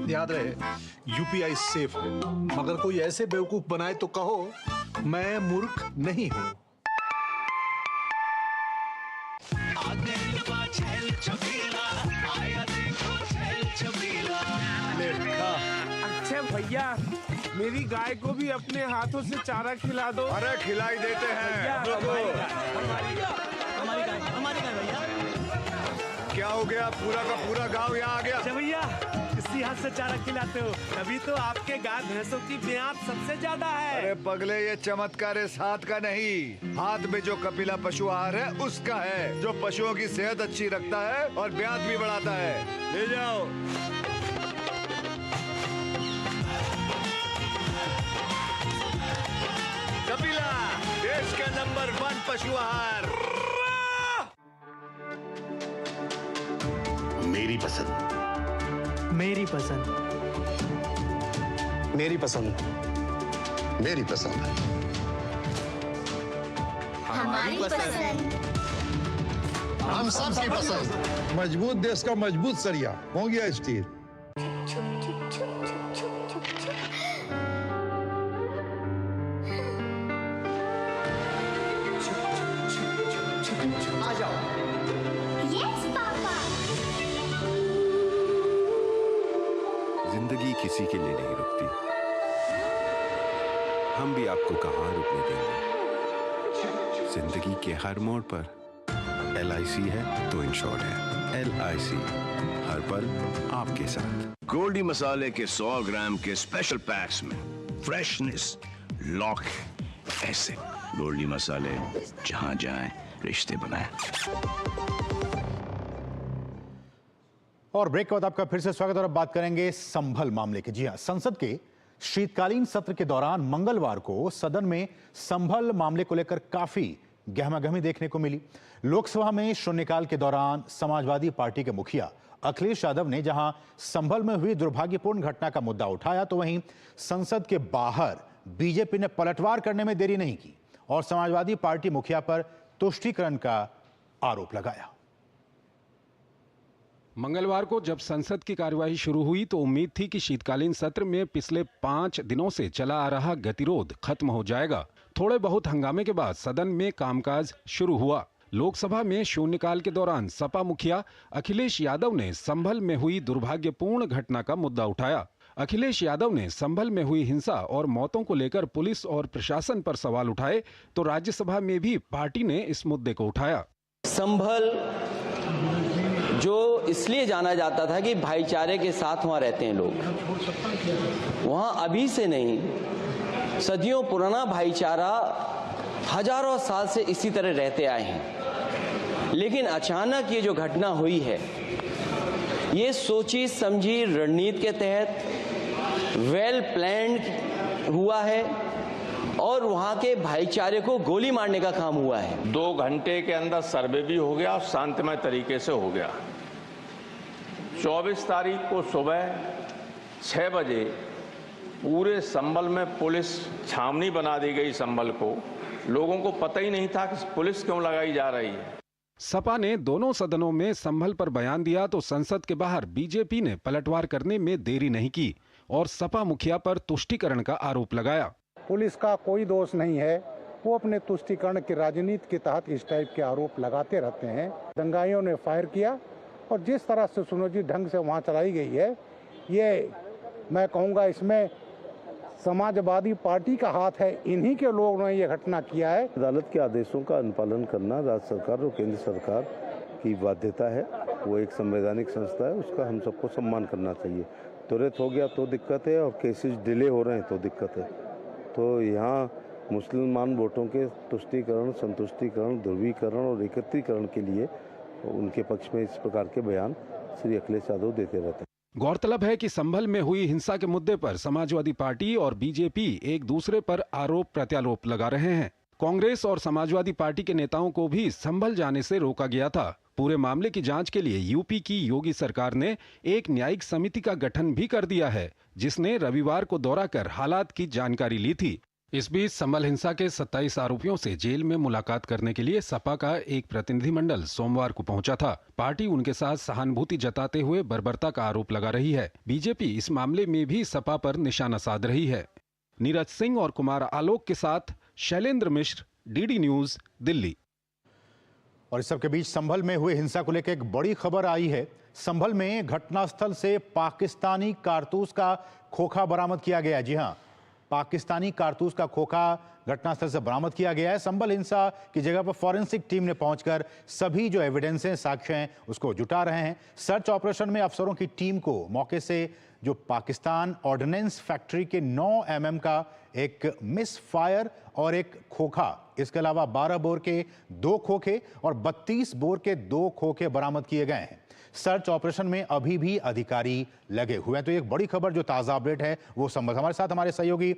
याद रहे, UPI सेफ है, मगर कोई ऐसे बेवकूफ बनाए तो कहो मैं मूर्ख नहीं हूँ। अच्छा भैया, मेरी गाय को भी अपने हाथों से चारा खिला दो। अरे खिलाई देते हैं। हमारी गाय भैया। क्या हो गया, पूरा का पूरा गांव यहाँ आ गया। भैया, इसी हाथ से चारा खिलाते हो, तभी तो आपके गाय भैंसों की ब्याज सबसे ज्यादा है। अरे पगले, ये चमत्कार इस हाथ का नहीं, हाथ में जो कपिला पशु आहार है उसका है, जो पशुओं की सेहत अच्छी रखता है और ब्याज भी बढ़ाता है। ले जाओ। कपिला, देश का नंबर 1 पशु आहार। मेरी पसंद, मेरी पसंद, मेरी पसंद, मेरी पसंद, हमारी पसंद, हम सबकी पसंद। मजबूत देश का मजबूत सरिया हो गया स्टील। आ जाओ। Yes papa. जिंदगी किसी के लिए नहीं रुकती, हम भी आपको कहाँ रुकने देंगे। जिंदगी के हर मोड़ पर LIC है तो इंश्योर्ड है। LIC, हर पल आपके साथ। गोल्डी मसाले के 100 ग्राम के स्पेशल पैक्स में फ्रेशनेस लॉक है। ऐसे गोल्डी मसाले, जहां जाएं रिश्ते बनाएं। और ब्रेक के बाद आपका फिर से स्वागत। और अब बात करेंगे संभल मामले की। जी हां, संसद के शीतकालीन सत्र के दौरान मंगलवार को सदन में संभल मामले को लेकर काफी गहमागहमी देखने को मिली। लोकसभा में शून्यकाल के दौरान समाजवादी पार्टी के मुखिया अखिलेश यादव ने जहां संभल में हुई दुर्भाग्यपूर्ण घटना का मुद्दा उठाया, तो वहीं संसद के बाहर बीजेपी ने पलटवार करने में देरी नहीं की और समाजवादी पार्टी मुखिया पर तुष्टीकरण का आरोप लगाया। मंगलवार को जब संसद की कार्यवाही शुरू हुई तो उम्मीद थी कि शीतकालीन सत्र में पिछले 5 दिनों से चला आ रहा गतिरोध खत्म हो जाएगा। थोड़े बहुत हंगामे के बाद सदन में कामकाज शुरू हुआ। लोकसभा में शून्यकाल के दौरान सपा मुखिया अखिलेश यादव ने संभल में हुई दुर्भाग्यपूर्ण घटना का मुद्दा उठाया। अखिलेश यादव ने संभल में हुई हिंसा और मौतों को लेकर पुलिस और प्रशासन पर सवाल उठाए, तो राज्यसभा में भी पार्टी ने इस मुद्दे को उठाया। संभल जो इसलिए जाना जाता था कि भाईचारे के साथ वहाँ रहते हैं लोग, वहाँ अभी से नहीं, सदियों पुराना भाईचारा हजारों साल से इसी तरह रहते आए हैं। लेकिन अचानक ये जो घटना हुई है, ये सोची समझी रणनीति के तहत वेल प्लान्ड हुआ है और वहाँ के भाईचारे को गोली मारने का काम हुआ है। 2 घंटे के अंदर सर्वे भी हो गया और शांतिमय तरीके से हो गया। 24 तारीख को सुबह 6 बजे पूरे संभल में पुलिस छावनी बना दी गई। संभल को लोगों को पता ही नहीं था कि पुलिस क्यों लगाई जा रही है। सपा ने दोनों सदनों में संभल पर बयान दिया तो संसद के बाहर बीजेपी ने पलटवार करने में देरी नहीं की और सपा मुखिया पर तुष्टीकरण का आरोप लगाया। पुलिस का कोई दोष नहीं है, वो अपने तुष्टीकरण की राजनीति के तहत इस टाइप के आरोप लगाते रहते हैं। दंगाइयों ने फायर किया और जिस तरह से सुनियोजित ढंग से वहाँ चलाई गई है, ये मैं कहूँगा इसमें समाजवादी पार्टी का हाथ है, इन्हीं के लोगों ने ये घटना किया है। अदालत के आदेशों का अनुपालन करना राज्य सरकार और केंद्र सरकार की बाध्यता है। वो एक संवैधानिक संस्था है, उसका हम सबको सम्मान करना चाहिए। त्वरित हो गया तो दिक्कत है और केसेस डिले हो रहे हैं तो दिक्कत है। तो यहाँ मुसलमान वोटों के तुष्टीकरण, संतुष्टीकरण, ध्रुवीकरण और एकत्रीकरण के लिए उनके पक्ष में इस प्रकार के बयान श्री अखिलेश यादव देते रहते हैं। गौरतलब है कि संभल में हुई हिंसा के मुद्दे पर समाजवादी पार्टी और बीजेपी एक दूसरे पर आरोप प्रत्यारोप लगा रहे हैं। कांग्रेस और समाजवादी पार्टी के नेताओं को भी संभल जाने से रोका गया था। पूरे मामले की जांच के लिए यूपी की योगी सरकार ने एक न्यायिक समिति का गठन भी कर दिया है, जिसने रविवार को दौरा कर हालात की जानकारी ली थी। इस बीच संभल हिंसा के 27 आरोपियों से जेल में मुलाकात करने के लिए सपा का एक प्रतिनिधिमंडल सोमवार को पहुंचा था। पार्टी उनके साथ सहानुभूति जताते हुए बर्बरता का आरोप लगा रही है। बीजेपी इस मामले में भी सपा पर निशाना साध रही है। नीरज सिंह और कुमार आलोक के साथ शैलेंद्र मिश्र, डीडी न्यूज, दिल्ली। और इस सबके बीच संभल में हुए हिंसा को लेकर एक बड़ी खबर आई है। संभल में घटनास्थल से पाकिस्तानी कारतूस का खोखा बरामद किया गया। जी हां, पाकिस्तानी कारतूस का खोखा घटनास्थल से बरामद किया गया है। संभल हिंसा की जगह पर फॉरेंसिक टीम ने पहुंचकर सभी जो एविडेंस हैं, साक्ष्य हैं, उसको जुटा रहे हैं। सर्च ऑपरेशन में अफसरों की टीम को मौके से जो पाकिस्तान ऑर्डिनेंस फैक्ट्री के 9 mm का एक मिस फायर और एक खोखा, इसके अलावा 12 बोर के 2 खोखे और 32 बोर के 2 खोखे बरामद किए गए हैं। सर्च ऑपरेशन में अभी भी अधिकारी लगे हुए हैं। तो एक बड़ी खबर जो ताजा अपडेट है वो संभल, हमारे साथ हमारे सहयोगी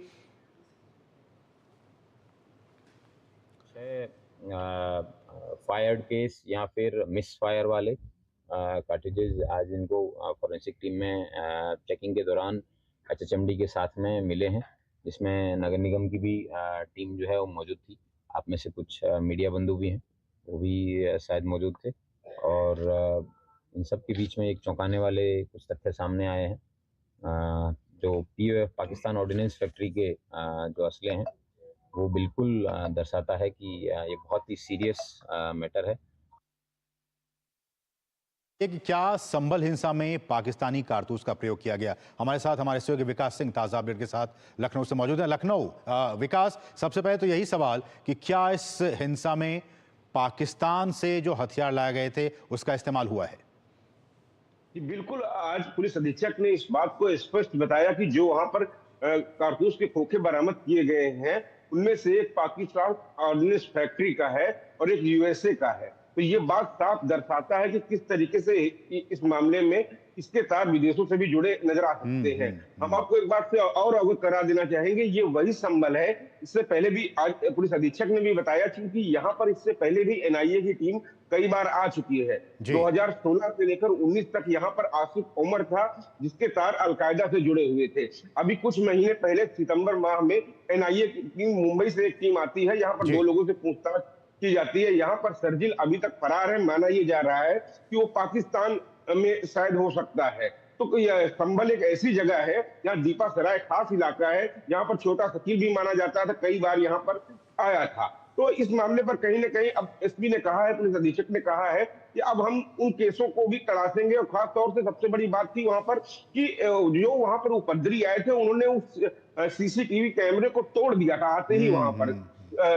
फायर्ड केस या फिर मिस फायर वाले कार्ट्रिजेज आज इनको फॉरेंसिक टीम में चेकिंग के दौरान HHMD के साथ में मिले हैं, जिसमें नगर निगम की भी टीम जो है वो मौजूद थी। आप में से कुछ मीडिया बंधु भी हैं, वो भी शायद मौजूद थे। और इन सब के बीच में एक चौंकाने वाले कुछ तथ्य सामने आए हैं। जो POF पाकिस्तान ऑर्डिनेंस फैक्ट्री के जो असले हैं वो बिल्कुल दर्शाता है कि ये बहुत ही सीरियस मैटर है। कि क्या संभल हिंसा में पाकिस्तानी कारतूस का प्रयोग किया गया? हमारे साथ हमारे सहयोगी विकास सिंह ताजा अपडेट के साथ लखनऊ से मौजूद है। लखनऊ, विकास, सबसे पहले तो यही सवाल कि क्या इस हिंसा में पाकिस्तान से जो हथियार लाए गए थे उसका इस्तेमाल हुआ है? बिल्कुल, आज पुलिस अधीक्षक ने इस बात को स्पष्ट बताया कि जो वहां पर कारतूस के खोखे बरामद किए गए हैं उनमें से एक पाकिस्तान ऑर्डिनेंस फैक्ट्री का है और एक USA का है। तो ये बात साफ दर्शाता है कि किस तरीके से इस मामले में इसके तार विदेशों से भी जुड़े नजर आ सकते हैं। हम आपको एक बात से और अवगत करा देना चाहेंगे, ये वही संभल है। इससे पहले भी आज पुलिस अधीक्षक ने भी बताया, क्योंकि यहाँ पर इससे पहले भी NIA की टीम कई बार आ चुकी है। 2016 से लेकर 19 तक यहाँ पर आसिफ उमर था, जिसके तार अलकायदा से जुड़े हुए थे। अभी कुछ महीने पहले सितंबर माह में NIA की टीम मुंबई से एक टीम आती है, यहाँ पर 2 लोगों से पूछताछ की जाती है। यहाँ पर शर्जिल अभी तक फरार है। माना यह जा रहा है कि वो पाकिस्तान में शायद हो सकता है। तो संभल एक ऐसी जगह है जहाँ दीपा सराय खास इलाका है, यहाँ पर छोटा शकील भी माना जाता था, कई बार यहाँ पर आया था। तो इस मामले पर कहीं ना कहीं अब SP ने कहा है, पुलिस अधीक्षक ने कहा है कि अब हम उन केसों को भी तलाशेंगे। और खास तौर से सबसे बड़ी बात थी वहां पर कि जो वहां पर उपद्रवी आए थे उन्होंने उस CCTV कैमरे को तोड़ दिया था आते ही वहां पर,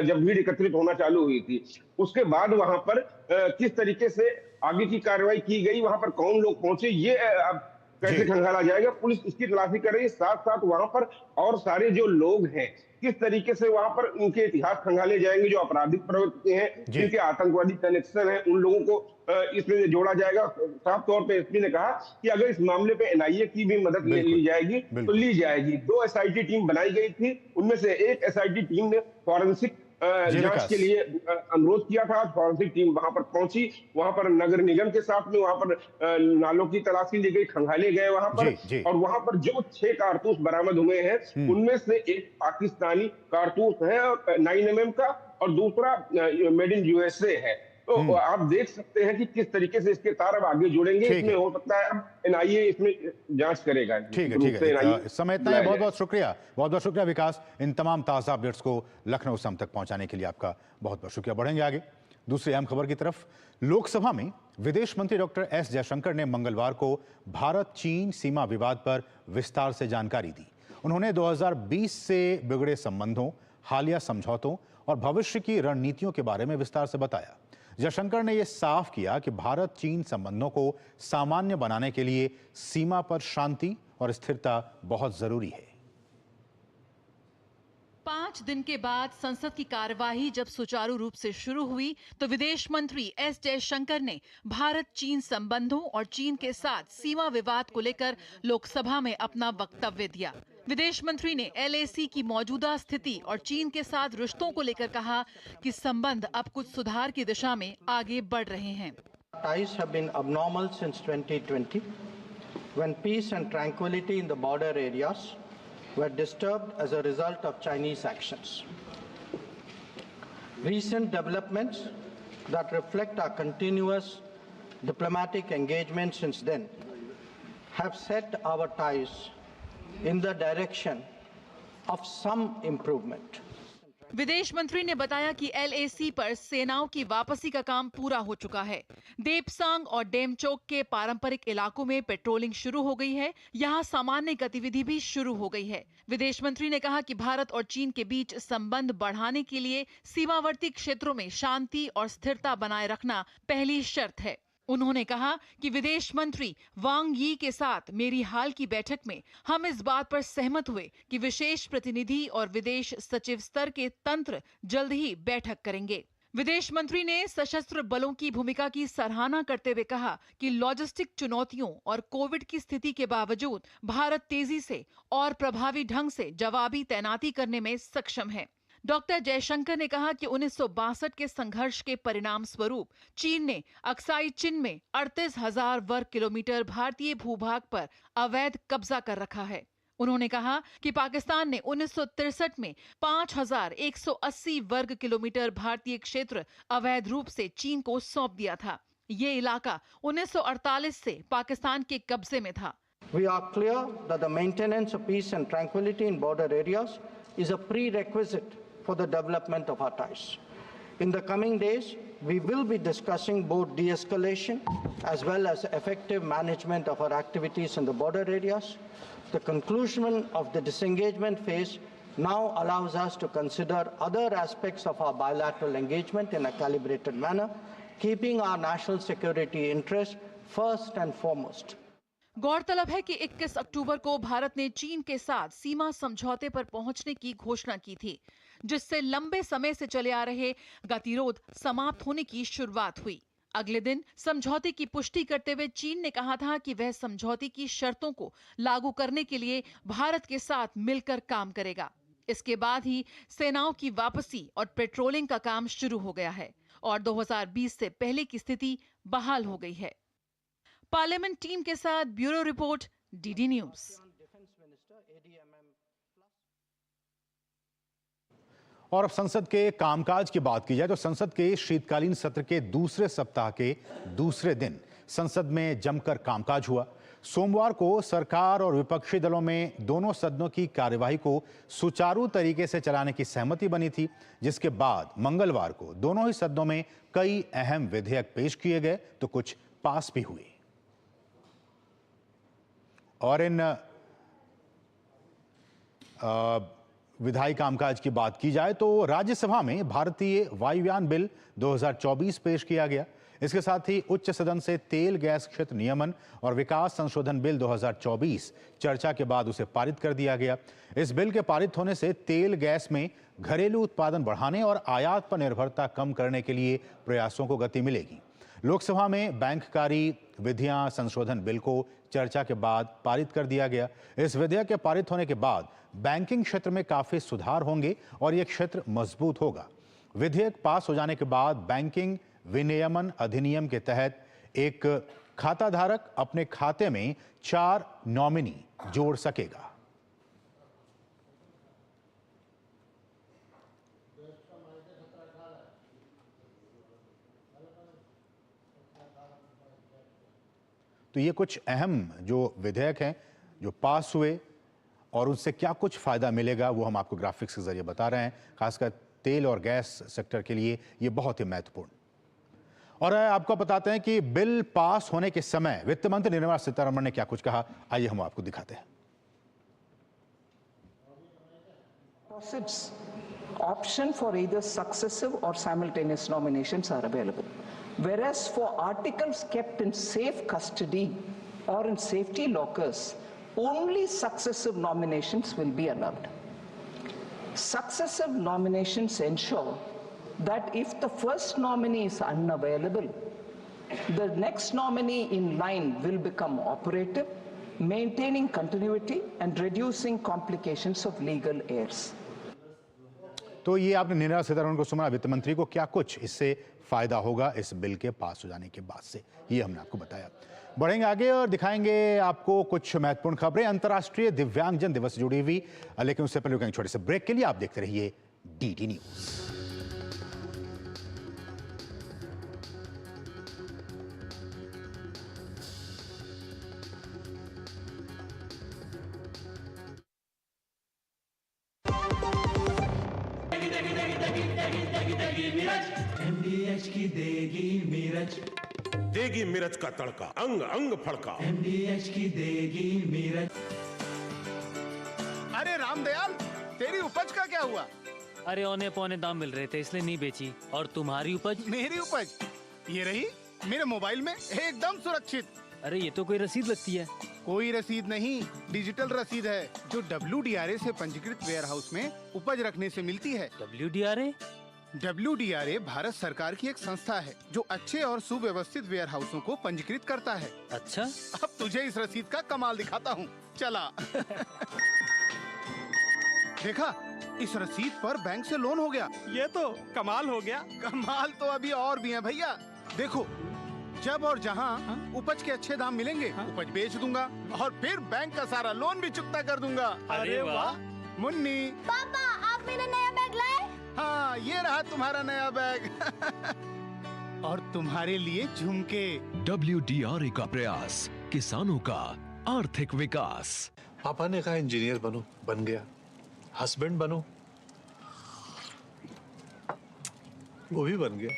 जब भीड़ एकत्रित होना चालू हुई थी। उसके बाद वहां पर किस तरीके से आगे की कार्रवाई की गई, वहां पर कौन लोग पहुंचे, ये अब कैसे खंगाला जाएगा, पुलिस इसकी तलाशी कर रही है। साथ साथ वहां पर और सारे जो लोग हैं किस तरीके से वहां पर उनके इतिहास खंगाले जाएंगे, जो आपराधिक प्रवृत्ति हैं, जिनके आतंकवादी कनेक्शन है, उन लोगों को इसमें जोड़ा जाएगा। साफ तौर पे SP ने कहा कि अगर इस मामले पे NIA की भी मदद ली जाएगी तो ली जाएगी। 2 SIT टीम बनाई गई थी, उनमें से एक SIT टीम ने फॉरेंसिक जांच के लिए अनुरोध किया था। फॉरेंसिक टीम वहां पर पहुंची, वहां पर नगर निगम के साथ में वहां पर नालों की तलाशी ली गई, खंगाले गए वहां पर। और वहां पर जो 6 कारतूस बरामद हुए हैं उनमें से एक पाकिस्तानी कारतूस है 9 mm का और दूसरा मेड इन USA है। तो आप देख सकते हैं कि किस तरीके से इसके तार अब आगे जुड़ेंगे। इसमें हो सकता है अब NIA इसमें जांच करेगा। ठीक है। समय इतना है। बहुत बहुत शुक्रिया विकास, इन तमाम ताज़ा अपडेट्स को लखनऊ से हम तक पहुंचाने के लिए आपका बहुत बहुत शुक्रिया। बढ़ेंगे आगे दूसरी अहम खबर की तरफ। लोकसभा में विदेश मंत्री डॉक्टर S जयशंकर ने मंगलवार को भारत चीन सीमा विवाद पर विस्तार से जानकारी दी उन्होंने 2020 से बिगड़े संबंधों, हालिया समझौतों और भविष्य की रणनीतियों के बारे में विस्तार से बताया। जयशंकर ने यह साफ किया कि भारत चीन संबंधों को सामान्य बनाने के लिए सीमा पर शांति और स्थिरता बहुत जरूरी है। 5 दिन के बाद संसद की कार्यवाही जब सुचारू रूप से शुरू हुई तो विदेश मंत्री एस जयशंकर ने भारत चीन संबंधों और चीन के साथ सीमा विवाद को लेकर लोकसभा में अपना वक्तव्य दिया। विदेश मंत्री ने LAC की मौजूदा स्थिति और चीन के साथ रिश्तों को लेकर कहा कि संबंध अब कुछ सुधार की दिशा में आगे बढ़ रहे हैं। Ties have been abnormal since 2020, when peace and tranquility in the border areas were disturbed as a result of Chinese actions. Recent developments that reflect our continuous diplomatic engagement since then have set our ties in the direction of some improvement. विदेश मंत्री ने बताया कि LAC पर सेनाओं की वापसी का काम पूरा हो चुका है। देपसांग और डेमचोक के पारंपरिक इलाकों में पेट्रोलिंग शुरू हो गई है। यहां सामान्य गतिविधि भी शुरू हो गई है। विदेश मंत्री ने कहा कि भारत और चीन के बीच संबंध बढ़ाने के लिए सीमावर्ती क्षेत्रों में शांति और स्थिरता बनाए रखना पहली शर्त है। उन्होंने कहा कि विदेश मंत्री वांग यी के साथ मेरी हाल की बैठक में हम इस बात पर सहमत हुए कि विशेष प्रतिनिधि और विदेश सचिव स्तर के तंत्र जल्द ही बैठक करेंगे। विदेश मंत्री ने सशस्त्र बलों की भूमिका की सराहना करते हुए कहा कि लॉजिस्टिक चुनौतियों और कोविड की स्थिति के बावजूद भारत तेजी से और प्रभावी ढंग से जवाबी तैनाती करने में सक्षम है। डॉक्टर जयशंकर ने कहा कि 1962 के संघर्ष के परिणाम स्वरूप चीन ने अक्साई चिन में 38,000 वर्ग किलोमीटर भारतीय भूभाग पर अवैध कब्जा कर रखा है। उन्होंने कहा कि पाकिस्तान ने 1963 में 5,180 वर्ग किलोमीटर भारतीय क्षेत्र अवैध रूप से चीन को सौंप दिया था। ये इलाका 1948 से पाकिस्तान के कब्जे में था। We are clear that the maintenance of peace and tranquility in border areas is a prerequisite for the development of our ties. In the coming days, we will be discussing both de-escalation as well as effective management of our activities in the border areas. The conclusion of the disengagement phase now allows us to consider other aspects of our bilateral engagement in a calibrated manner, keeping our national security interests first and foremost. गौरतलब है कि 21 अक्टूबर को भारत ने चीन के साथ सीमा समझौते पर पहुंचने की घोषणा की थी, जिससे लंबे समय से चले आ रहे गतिरोध समाप्त होने की शुरुआत हुई। अगले दिन समझौते की पुष्टि करते हुए चीन ने कहा था कि वह समझौते की शर्तों को लागू करने के लिए भारत के साथ मिलकर काम करेगा। इसके बाद ही सेनाओं की वापसी और पेट्रोलिंग का काम शुरू हो गया है और 2020 से पहले की स्थिति बहाल हो गई है। पार्लियामेंट टीम के साथ ब्यूरो रिपोर्ट, DD न्यूज। और अब संसद के कामकाज की बात की जाए तो संसद के शीतकालीन सत्र के दूसरे सप्ताह के दूसरे दिन संसद में जमकर कामकाज हुआ। सोमवार को सरकार और विपक्षी दलों में दोनों सदनों की कार्यवाही को सुचारू तरीके से चलाने की सहमति बनी थी, जिसके बाद मंगलवार को दोनों ही सदनों में कई अहम विधेयक पेश किए गए तो कुछ पास भी हुए। और इन विधायी कामकाज की बात की जाए तो राज्यसभा में भारतीय वायुयान बिल 2024 पेश किया गया। इसके साथ ही उच्च सदन से तेल गैस क्षेत्र नियमन और विकास संशोधन बिल 2024 चर्चा के बाद उसे पारित कर दिया गया। इस बिल के पारित होने से तेल गैस में घरेलू उत्पादन बढ़ाने और आयात पर निर्भरता कम करने के लिए प्रयासों को गति मिलेगी। लोकसभा में बैंककारी विधियां संशोधन बिल को चर्चा के बाद पारित कर दिया गया। इस विधेयक के पारित होने के बाद बैंकिंग क्षेत्र में काफी सुधार होंगे और यह क्षेत्र मजबूत होगा। विधेयक पास हो जाने के बाद बैंकिंग विनियमन अधिनियम के तहत एक खाताधारक अपने खाते में 4 नॉमिनी जोड़ सकेगा। तो ये कुछ अहम जो विधेयक हैं जो पास हुए और उनसे क्या कुछ फायदा मिलेगा वो हम आपको ग्राफिक्स के जरिए बता रहे हैं। खासकर तेल और गैस सेक्टर के लिए ये बहुत ही महत्वपूर्ण। और आपको बताते हैं कि बिल पास होने के समय वित्त मंत्री निर्मला सीतारमण ने क्या कुछ कहा, आइए हम आपको दिखाते हैं। Deposits option for either successive or simultaneous nominations are available. Whereas for articles kept in safe custody or in safety lockers, only successive nominations will be allowed. Successive nominations ensure that if the first nominee is unavailable, the next nominee in line will become operative, maintaining continuity and reducing complications of legal heirs. तो ये आपने निर्मला सीतारमण को सुना, वित्त मंत्री को क्या कुछ इससे फायदा होगा इस बिल के पास हो जाने के बाद से, ये हमने आपको बताया। बढ़ेंगे आगे और दिखाएंगे आपको कुछ महत्वपूर्ण खबरें अंतर्राष्ट्रीय दिव्यांगजन दिवस से जुड़ी हुई, लेकिन उससे पहले रुकेंगे छोटे से ब्रेक के लिए। आप देखते रहिए डीडी न्यूज। MDH की देगी मिर्च, देगी मिर्च का तड़का, अंग अंग फड़का। MDH की देगी मिर्च। अरे रामदयाल, तेरी उपज का क्या हुआ? अरे औने पौने दाम मिल रहे थे इसलिए नहीं बेची। और तुम्हारी उपज? मेरी उपज ये रही मेरे मोबाइल में एकदम सुरक्षित। अरे ये तो कोई रसीद लगती है। कोई रसीद नहीं, डिजिटल रसीद है जो WDRA से पंजीकृत वेयरहाउस में उपज रखने से मिलती है। WDRA? WDRA भारत सरकार की एक संस्था है जो अच्छे और सुव्यवस्थित वेयरहाउसों को पंजीकृत करता है। अच्छा, अब तुझे इस रसीद का कमाल दिखाता हूँ, चला। देखा, इस रसीद पर बैंक से लोन हो गया। ये तो कमाल हो गया। कमाल तो अभी और भी है भैया। देखो, जब और जहाँ उपज के अच्छे दाम मिलेंगे, उपज बेच दूंगा और फिर बैंक का सारा लोन भी चुकता कर दूंगा। अरे वाह। मुन्नी, पापा, आप मेरा नया बैग लाए? हाँ, ये रहा तुम्हारा नया बैग। और तुम्हारे लिए झुमके। WDRA का प्रयास, किसानों का आर्थिक विकास। पापा ने कहा इंजीनियर बनो, बन गया। हस्बैंड बनो, वो भी बन गया।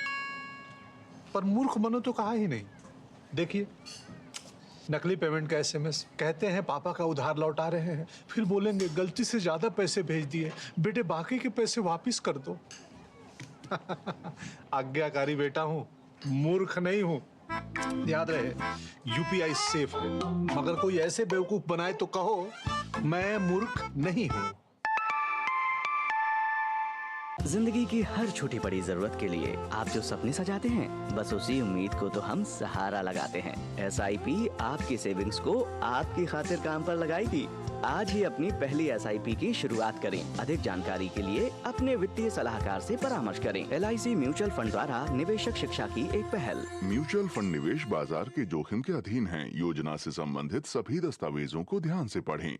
पर मूर्ख बनो तो कहा ही नहीं। देखिए, नकली पेमेंट का SMS, कहते हैं पापा का उधार लौटा रहे हैं, फिर बोलेंगे गलती से ज्यादा पैसे भेज दिए, बेटे बाकी के पैसे वापस कर दो। आज्ञाकारी बेटा हूँ, मूर्ख नहीं हूँ। याद रहे, UPI सेफ है, मगर कोई ऐसे बेवकूफ बनाए तो कहो मैं मूर्ख नहीं हूँ। जिंदगी की हर छोटी बड़ी जरूरत के लिए आप जो सपने सजाते हैं, बस उसी उम्मीद को तो हम सहारा लगाते हैं। SIP आपकी सेविंग्स को आपकी खातिर काम पर लगाएगी। आज ही अपनी पहली SIP की शुरुआत करें। अधिक जानकारी के लिए अपने वित्तीय सलाहकार से परामर्श करें। LIC म्यूचुअल फंड द्वारा निवेशक शिक्षा की एक पहल। म्यूचुअल फंड निवेश बाजार के जोखिम के अधीन है। योजना से संबंधित सभी दस्तावेजों को ध्यान से पढ़ें।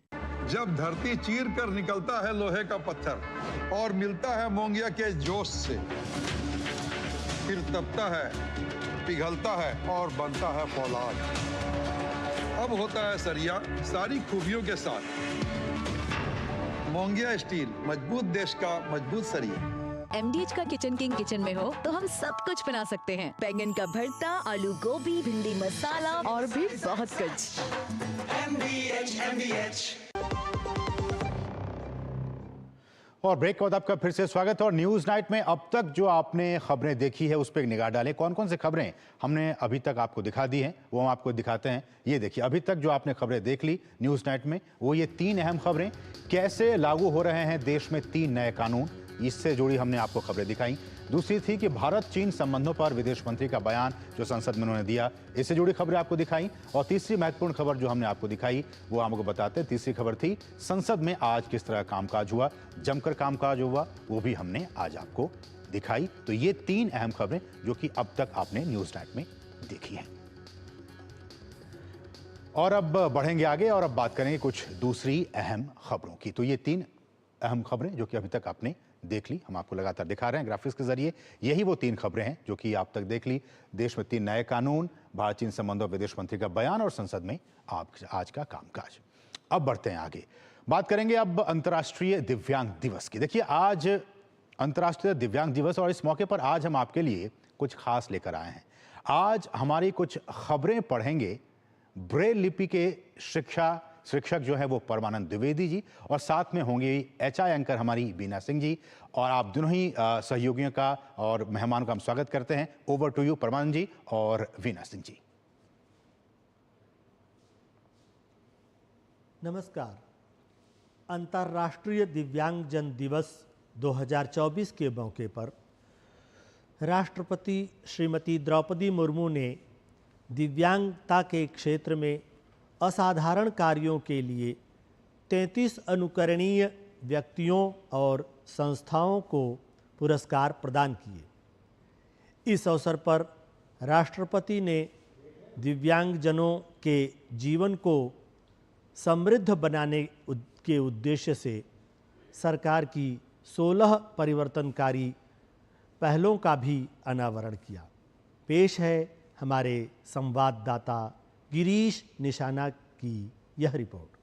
जब धरती चीर कर निकलता है लोहे का पत्थर और मिलता है मोंगिया के जोश से, फिर तपता है, पिघलता है और बनता है फौलाद। अब होता है सरिया सारी खूबियों के साथ। मोंगिया स्टील, मजबूत देश का मजबूत सरिया। MDH का किचन किंग किचन में हो तो हम सब कुछ बना सकते हैं। बैंगन का भरता, आलू गोभी, भिंडी मसाला और भी बहुत कुछ। MDH। और ब्रेक के बाद आपका फिर से स्वागत है। और न्यूज़ नाइट में अब तक जो आपने खबरें देखी है उस पर एक निगाह डालें। कौन कौन सी खबरें हमने अभी तक आपको दिखा दी हैं वो हम आपको दिखाते हैं। ये देखिए, अभी तक जो आपने खबरें देख ली न्यूज़ नाइट में, वो ये 3 अहम खबरें। कैसे लागू हो रहे हैं देश में 3 नए कानून, इससे जुड़ी हमने आपको खबरें दिखाई। दूसरी थी कि भारत चीन संबंधों पर विदेश मंत्री का बयान जो संसद में उन्होंने दिया, इससे जुड़ी खबरें आपको दिखाई। और तीसरी महत्वपूर्ण खबर जो हमने आपको दिखाई वो हमको बताते हैं। तीसरी खबर थी संसद में आज किस तरह कामकाज हुआ, जमकर कामकाज हुआ, वो भी हमने आज आपको दिखाई। तो ये 3 अहम खबरें जो कि अब तक आपने न्यूज़ नाइट में देखी हैं। और अब बढ़ेंगे आगे और अब बात करेंगे कुछ दूसरी अहम खबरों की। तो ये 3 अहम खबरें जो कि अभी तक आपने देख ली, हम आपको लगातार दिखा रहे हैं ग्राफिक्स के जरिए। यही वो 3 खबरें हैं जो कि आप तक देख ली। देश में 3 नए कानून, भारत चीन संबंधों विदेश मंत्री का बयान और संसद में आज का कामकाज। अब बढ़ते हैं आगे, बात करेंगे अब अंतर्राष्ट्रीय दिव्यांग दिवस की। देखिए, आज अंतर्राष्ट्रीय दिव्यांग दिवस और इस मौके पर आज हम आपके लिए कुछ खास लेकर आए हैं। आज हमारी कुछ खबरें पढ़ेंगे ब्रेल लिपि के शिक्षा शिक्षक जो है वो परमानंद द्विवेदी जी और साथ में होंगे HI एंकर हमारी वीना सिंह जी। और आप दोनों ही सहयोगियों का और मेहमानों का हम स्वागत करते हैं। ओवर टू यू परमानंद जी और वीना सिंह जी। नमस्कार। अंतर्राष्ट्रीय दिव्यांगजन दिवस 2024 के मौके पर राष्ट्रपति श्रीमती द्रौपदी मुर्मू ने दिव्यांगता के क्षेत्र में असाधारण कार्यों के लिए 33 अनुकरणीय व्यक्तियों और संस्थाओं को पुरस्कार प्रदान किए। इस अवसर पर राष्ट्रपति ने दिव्यांगजनों के जीवन को समृद्ध बनाने के उद्देश्य से सरकार की 16 परिवर्तनकारी पहलों का भी अनावरण किया। पेश है हमारे संवाददाता गिरीश निशाना की यह रिपोर्ट।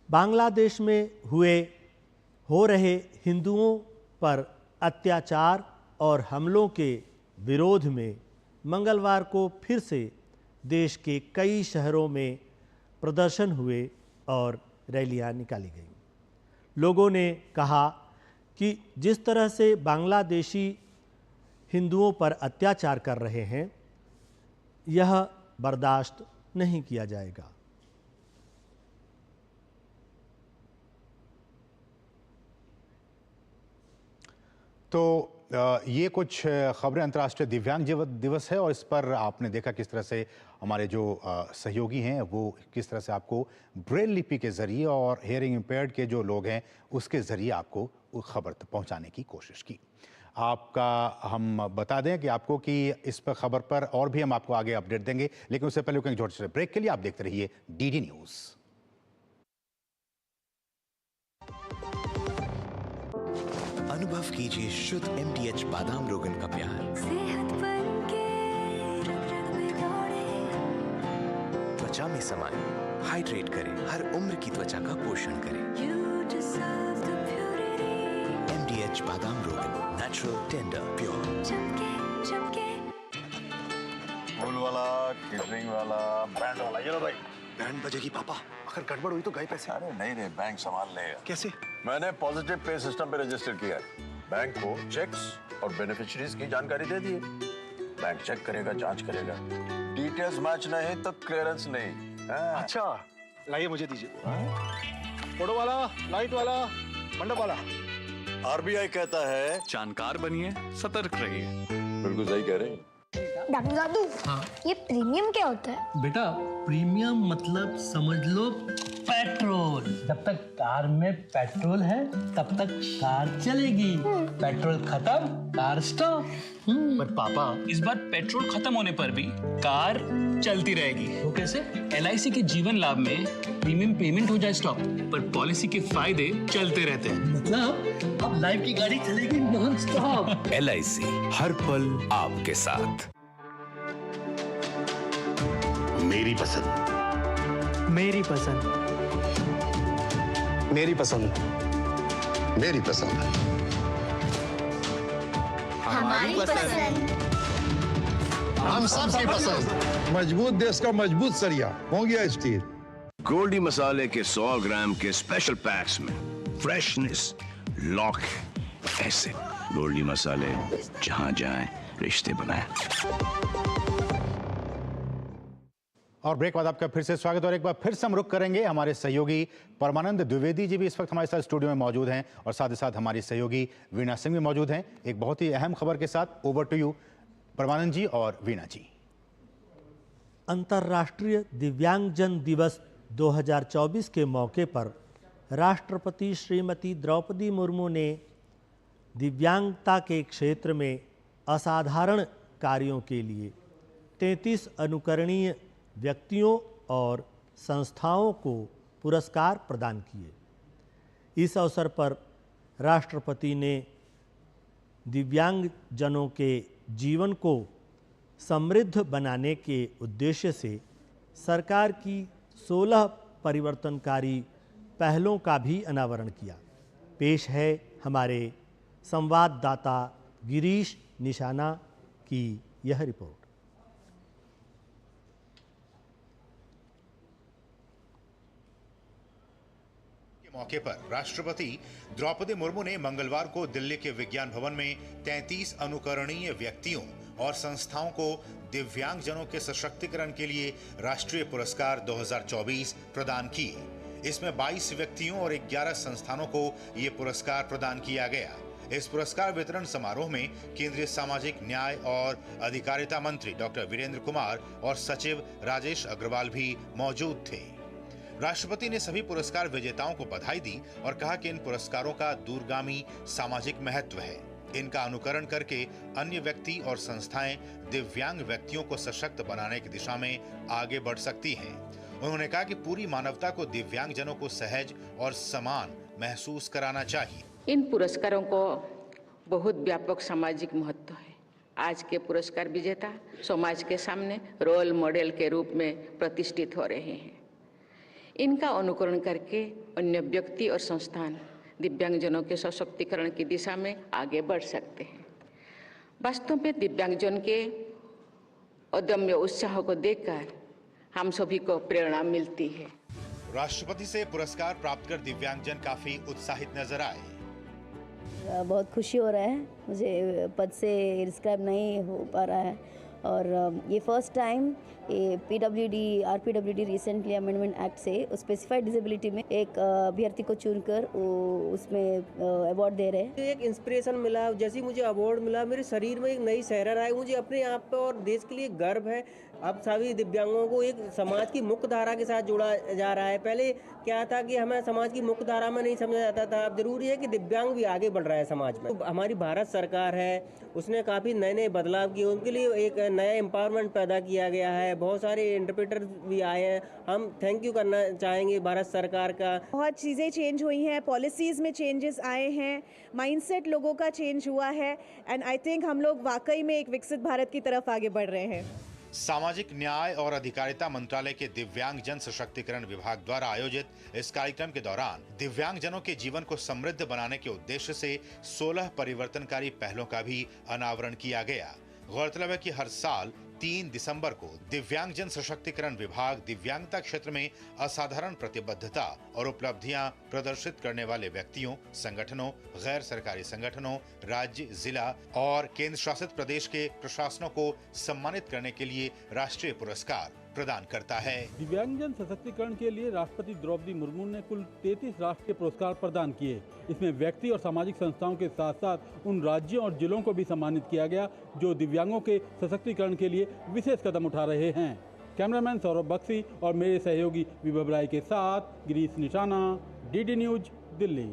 बांग्लादेश में हो रहे हिंदुओं पर अत्याचार और हमलों के विरोध में मंगलवार को फिर से देश के कई शहरों में प्रदर्शन हुए और रैलियां निकाली गईं। लोगों ने कहा कि जिस तरह से बांग्लादेशी हिंदुओं पर अत्याचार कर रहे हैं, यह बर्दाश्त नहीं किया जाएगा। तो ये कुछ खबरें अंतर्राष्ट्रीय दिव्यांग दिवस है और इस पर आपने देखा किस तरह से हमारे जो सहयोगी हैं वो किस तरह से आपको ब्रेल लिपि के ज़रिए और हेयरिंग इम्पेयर्ड के जो लोग हैं उसके ज़रिए आपको खबर पहुंचाने की कोशिश की। आपका हम बता दें कि आपको कि इस पर खबर पर और भी हम आपको आगे अपडेट देंगे, लेकिन उससे पहले एक छोटे से ब्रेक के लिए आप देखते रहिए DD न्यूज़। अनुभव कीजिए शुद्ध MDH बादाम रोगन का प्यार। सेहत बनके रग-रग में दौड़े। त्वचा में समाए, हाइड्रेट करे, हर उम्र की त्वचा का पोषण करे। MDH बादाम रोगन, नेचुरल, टेंडर, प्योर। चमके चमके। फूल वाला, केटरिंग वाला, बैंड वाला, ये लो भाई। बैंड बजेगी पापा, अगर गड़बड़ हुई तो गए पैसे। अरे नहीं रे, बैंक संभाल लेगा। कैसे? मैंने पॉजिटिव पे सिस्टम पे रजिस्टर किया है। बैंक को चेक्स और बेनिफिशियरीज की जानकारी दे दी है। बैंक चेक करेगा, जांच करेगा। डिटेल्स मैच नहीं तो क्लियरेंस नहीं। अच्छा, लाइए मुझे दीजिए। फोटो वाला, लाइट वाला, मंडप वाला। RBI कहता है जानकार बनिए, सतर्क रहिए। बिल्कुल सही कह रहे हैं। डॉक्टर दादू, ये प्रीमियम क्या होता है? बेटा, प्रीमियम मतलब समझ लो पेट्रोल। जब तक कार में पेट्रोल है तब तक कार चलेगी। पेट्रोल खत्म, कार स्टॉप। पर पापा, इस बार पेट्रोल खत्म होने पर भी कार चलती रहेगी। वो कैसे? LIC के जीवन लाभ में प्रीमियम पेमेंट हो जाए स्टॉप, पर पॉलिसी के फायदे चलते रहते हैं। मतलब अब लाइफ की गाड़ी चलेगी नॉन स्टॉप। LIC हर पल आपके साथ। मेरी पसंद, मेरी पसंद, मेरी पसंद, मेरी पसंद, हमारी पसंद, हम सबकी पसंद। मजबूत देश का मजबूत सरिया हो गया स्टील। गोल्डी मसाले के 100 ग्राम के स्पेशल पैक्स में फ्रेशनेस लॉक है। ऐसे गोल्डी मसाले जहां जाएं रिश्ते बनाएं। और ब्रेक बाद आपका फिर से स्वागत और एक बार फिर से हम रुख करेंगे। हमारे सहयोगी परमानंद द्विवेदी जी भी इस वक्त हमारे साथ स्टूडियो में मौजूद हैं और साथ ही साथ हमारी सहयोगी वीना सिंह भी मौजूद हैं एक बहुत ही अहम खबर के साथ। ओवर टू यू परमानंद जी और वीना जी। अंतर्राष्ट्रीय दिव्यांगजन दिवस 2024 के मौके पर राष्ट्रपति श्रीमती द्रौपदी मुर्मू ने दिव्यांगता के क्षेत्र में असाधारण कार्यों के लिए 33 अनुकरणीय व्यक्तियों और संस्थाओं को पुरस्कार प्रदान किए। इस अवसर पर राष्ट्रपति ने दिव्यांगजनों के जीवन को समृद्ध बनाने के उद्देश्य से सरकार की 16 परिवर्तनकारी पहलों का भी अनावरण किया। पेश है हमारे संवाददाता गिरीश निशाना की यह रिपोर्ट। मौके पर राष्ट्रपति द्रौपदी मुर्मू ने मंगलवार को दिल्ली के विज्ञान भवन में 33 अनुकरणीय व्यक्तियों और संस्थाओं को दिव्यांगजनों के सशक्तिकरण के लिए राष्ट्रीय पुरस्कार 2024 प्रदान किए। इसमें 22 व्यक्तियों और 11 संस्थानों को ये पुरस्कार प्रदान किया गया। इस पुरस्कार वितरण समारोह में केंद्रीय सामाजिक न्याय और अधिकारिता मंत्री डॉक्टर वीरेंद्र कुमार और सचिव राजेश अग्रवाल भी मौजूद थे। राष्ट्रपति ने सभी पुरस्कार विजेताओं को बधाई दी और कहा कि इन पुरस्कारों का दूरगामी सामाजिक महत्व है। इनका अनुकरण करके अन्य व्यक्ति और संस्थाएं दिव्यांग व्यक्तियों को सशक्त बनाने की दिशा में आगे बढ़ सकती हैं। उन्होंने कहा कि पूरी मानवता को दिव्यांगजनों को सहज और समान महसूस कराना चाहिए। इन पुरस्कारों को बहुत व्यापक सामाजिक महत्व है। आज के पुरस्कार विजेता समाज के सामने रोल मॉडल के रूप में प्रतिष्ठित हो रहे हैं। इनका अनुकरण करके अन्य व्यक्ति और संस्थान दिव्यांगजनों के सशक्तिकरण की दिशा में आगे बढ़ सकते हैं। वास्तव में दिव्यांगजन के अदम्य उत्साह को देखकर हम सभी को प्रेरणा मिलती है। राष्ट्रपति से पुरस्कार प्राप्त कर दिव्यांगजन काफी उत्साहित नजर आए। बहुत खुशी हो रहा है, मुझे पद से डिस्क्राइब नहीं हो पा रहा है और ये फर्स्ट टाइम ये आरपीडब्ल्यूडी रिसेंटली अमेंडमेंट एक्ट से स्पेसिफाइड डिसेबिलिटी में एक अभ्यर्थी को चुनकर उसमें अवार्ड दे रहे हैं। एक इंस्पिरेशन मिला, जैसे मुझे अवार्ड मिला मेरे शरीर में एक नई सहरन आई। मुझे अपने आप पे और देश के लिए गर्व है। अब सभी दिव्यांगों को एक समाज की मुख्य धारा के साथ जोड़ा जा रहा है। पहले क्या था कि हमें समाज की मुख्य धारा में नहीं समझा जाता था। अब जरूरी है कि दिव्यांग भी आगे बढ़ रहा है समाज में। तो हमारी भारत सरकार है, उसने काफ़ी नए नए बदलाव किए, उनके लिए एक नया एम्पावरमेंट पैदा किया गया है। बहुत सारे इंटरप्रेटर भी आए हैं। हम थैंक यू करना चाहेंगे भारत सरकार का। बहुत चीज़ें चेंज हुई हैं, पॉलिसीज़ में चेंजेस आए हैं, माइंडसेट लोगों का चेंज हुआ है एंड आई थिंक हम लोग वाकई में एक विकसित भारत की तरफ आगे बढ़ रहे हैं। सामाजिक न्याय और अधिकारिता मंत्रालय के दिव्यांग जन सशक्तिकरण विभाग द्वारा आयोजित इस कार्यक्रम के दौरान दिव्यांगजनों के जीवन को समृद्ध बनाने के उद्देश्य से 16 परिवर्तनकारी पहलों का भी अनावरण किया गया। गौरतलब है कि हर साल 3 दिसंबर को दिव्यांगजन सशक्तिकरण विभाग दिव्यांगता क्षेत्र में असाधारण प्रतिबद्धता और उपलब्धियां प्रदर्शित करने वाले व्यक्तियों, संगठनों, गैर सरकारी संगठनों, राज्य, जिला और केंद्र शासित प्रदेश के प्रशासनों को सम्मानित करने के लिए राष्ट्रीय पुरस्कार प्रदान करता है। दिव्यांगजन सशक्तिकरण के लिए राष्ट्रपति द्रौपदी मुर्मू ने कुल 33 राष्ट्रीय पुरस्कार प्रदान किए। इसमें व्यक्ति और सामाजिक संस्थाओं के साथ साथ उन राज्यों और जिलों को भी सम्मानित किया गया जो दिव्यांगों के सशक्तिकरण के लिए विशेष कदम उठा रहे हैं। कैमरामैन सौरभ बख्शी और मेरे सहयोगी विभव राय के साथ गिरीश निशाना, डीडी न्यूज, दिल्ली।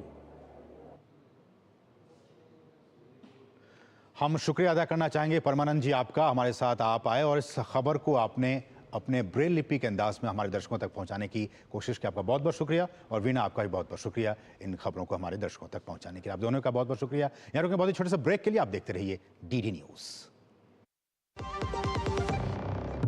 हम शुक्रिया अदा करना चाहेंगे परमानंद जी आपका, हमारे साथ आप आए और इस खबर को आपने अपने ब्रेल लिपि के अंदाज में हमारे दर्शकों तक पहुंचाने की कोशिश की। आपका बहुत बहुत शुक्रिया और वीना आपका भी बहुत बहुत शुक्रिया इन खबरों को हमारे दर्शकों तक पहुंचाने के लिए। आप दोनों का बहुत बहुत शुक्रिया। यहाँ रुके बहुत ही छोटे से ब्रेक के लिए। आप देखते रहिए डीडी न्यूज।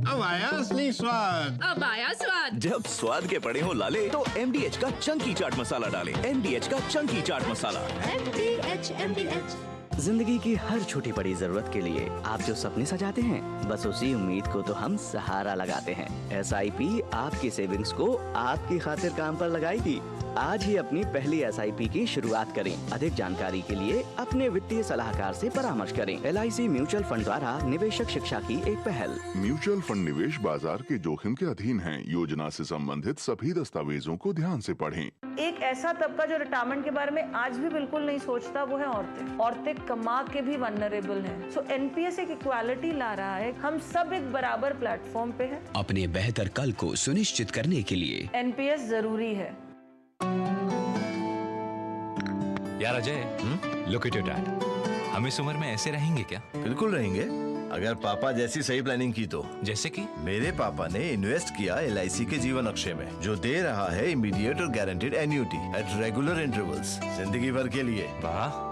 अब आया असली स्वाद। अब आया स्वाद। जब स्वाद के पड़े हो लाले तो MDH का चंकी चाट मसाला डालें। MDH का चंकी चाट मसाला। MDH। जिंदगी की हर छोटी बड़ी जरूरत के लिए आप जो सपने सजाते हैं, बस उसी उम्मीद को तो हम सहारा लगाते हैं। SIP आपकी सेविंग्स को आपकी खातिर काम पर लगाएगी। आज ही अपनी पहली SIP की शुरुआत करें। अधिक जानकारी के लिए अपने वित्तीय सलाहकार से परामर्श करें। LIC म्यूचुअल फंड द्वारा निवेशक शिक्षा की एक पहल। म्यूचुअल फंड निवेश बाजार के जोखिम के अधीन हैं। योजना से संबंधित सभी दस्तावेजों को ध्यान से पढ़ें। एक ऐसा तबका जो रिटायरमेंट के बारे में आज भी बिल्कुल नहीं सोचता, वो है औरतें। औरतें कमा के भी वल्नरेबल हैं। सो NPS एक इक्वालिटी ला रहा है। हम सब एक बराबर प्लेटफॉर्म पे हैं। अपने बेहतर कल को सुनिश्चित करने के लिए NPS जरूरी है। यार Ajay, look at your dad. हम इस उम्र में ऐसे रहेंगे क्या? बिल्कुल रहेंगे, अगर पापा जैसी सही प्लानिंग की तो। जैसे कि मेरे पापा ने इन्वेस्ट किया LIC के जीवन अक्षय में, जो दे रहा है इमीडिएट और guaranteed annuity at regular intervals, जिंदगी भर के लिए। वाह,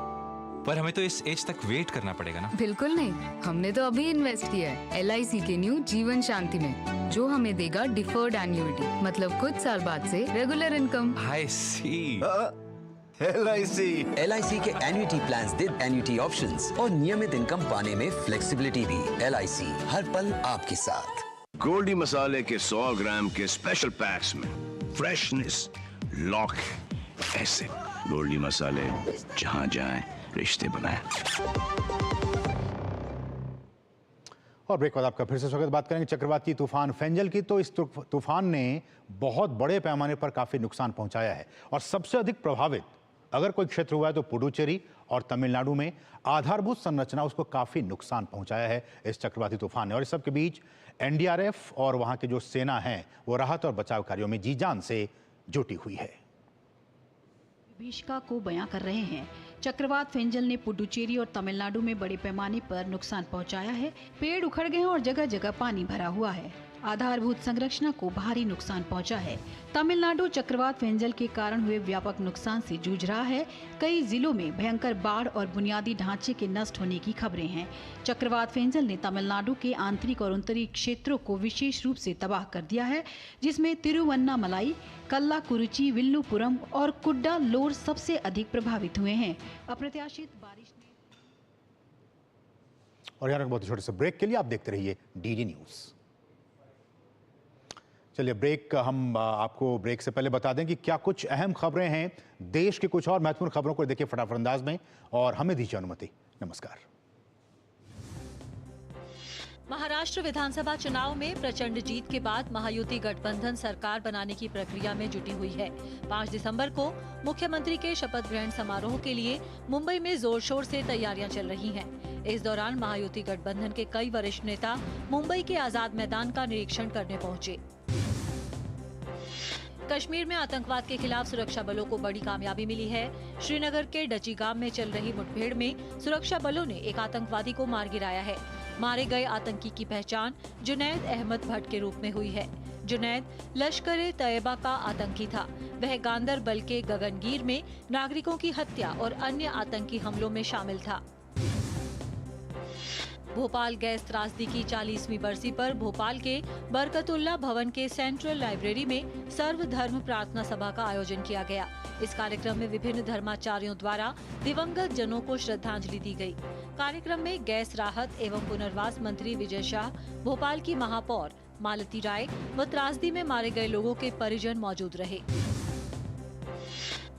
पर हमें तो इस एज तक वेट करना पड़ेगा ना? बिल्कुल नहीं, हमने तो अभी इन्वेस्ट किया है LIC के न्यू जीवन शांति में, जो हमें देगा डिफर्ड एन्युटी, मतलब कुछ साल बाद से regular income. I see। LIC के एन्युटी प्लान्स दे एन्युटी ऑप्शंस और नियमित इनकम पाने में फ्लेक्सिबिलिटी भी। LIC हर पल आपके साथ। गोल्डी मसाले के 100 ग्राम के स्पेशल पैक्स में फ्रेशनेस, लॉक, ऐसे गोल्डी मसाले जहां जाएं रिश्ते बनाए। और ब्रेक बाद आपका फिर से स्वागत। बात करेंगे चक्रवाती तूफान फेंजल की। तो इस तूफान ने बहुत बड़े पैमाने पर काफी नुकसान पहुंचाया है और सबसे अधिक प्रभावित अगर कोई क्षेत्र हुआ है तो पुडुचेरी और तमिलनाडु में आधारभूत संरचना उसको काफी नुकसान पहुंचाया है इस चक्रवाती तूफान ने। और इस सब के बीच एनडीआरएफ और वहां के जो सेना है वो राहत और बचाव कार्यों में जी जान से जुटी हुई है। विभीषिका को बयां कर रहे हैं। चक्रवात फेंजल ने पुडुचेरी और तमिलनाडु में बड़े पैमाने पर नुकसान पहुंचाया है। पेड़ उखड़ गए हैं और जगह जगह पानी भरा हुआ है। आधारभूत संरचना को भारी नुकसान पहुंचा है। तमिलनाडु चक्रवात फेंजल के कारण हुए व्यापक नुकसान से जूझ रहा है। कई जिलों में भयंकर बाढ़ और बुनियादी ढांचे के नष्ट होने की खबरें हैं। चक्रवात फेंजल ने तमिलनाडु के आंतरिक और उत्तरी क्षेत्रों को विशेष रूप से तबाह कर दिया है, जिसमें तिरुवन्नामलाई, कल्लाकुरुची, विल्लुपुरम और कुड्डालोर सबसे अधिक प्रभावित हुए हैं। अप्रत्याशित बारिश ने और यहाँ बहुत छोटे से ब्रेक के लिए आप देखते रहिए डीडी न्यूज। चलिए ब्रेक, हम आपको ब्रेक से पहले बता दें कि क्या कुछ अहम खबरें हैं देश की। कुछ और महत्वपूर्ण खबरों को देखिए फटाफट अंदाज में और हमें दीजिए अनुमति। नमस्कार। महाराष्ट्र विधानसभा चुनाव में प्रचंड जीत के बाद महायुति गठबंधन सरकार बनाने की प्रक्रिया में जुटी हुई है। 5 दिसंबर को मुख्यमंत्री के शपथ ग्रहण समारोह के लिए मुंबई में जोर शोर से तैयारियां चल रही हैं। इस दौरान महायुति गठबंधन के कई वरिष्ठ नेता मुंबई के आजाद मैदान का निरीक्षण करने पहुंचे। कश्मीर में आतंकवाद के खिलाफ सुरक्षा बलों को बड़ी कामयाबी मिली है। श्रीनगर के डचीगाम में चल रही मुठभेड़ में सुरक्षा बलों ने एक आतंकवादी को मार गिराया है। मारे गए आतंकी की पहचान जुनैद अहमद भट्ट के रूप में हुई है। जुनैद लश्कर-ए-तैयबा का आतंकी था। वह गांदरबल के गगनगीर में नागरिकों की हत्या और अन्य आतंकी हमलों में शामिल था। भोपाल गैस त्रासदी की 40वीं बरसी पर भोपाल के बरकतुल्ला भवन के सेंट्रल लाइब्रेरी में सर्वधर्म प्रार्थना सभा का आयोजन किया गया। इस कार्यक्रम में विभिन्न धर्माचार्यों द्वारा दिवंगत जनों को श्रद्धांजलि दी गई। कार्यक्रम में गैस राहत एवं पुनर्वास मंत्री विजय शाह, भोपाल की महापौर मालती राय व त्रासदी में मारे गए लोगों के परिजन मौजूद रहे।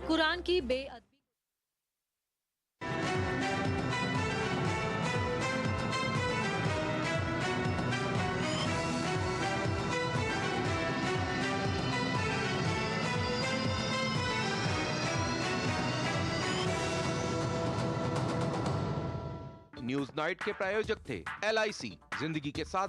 कुरान की न्यूज नाइट के प्रायोजक थे LIC, जिंदगी के साथ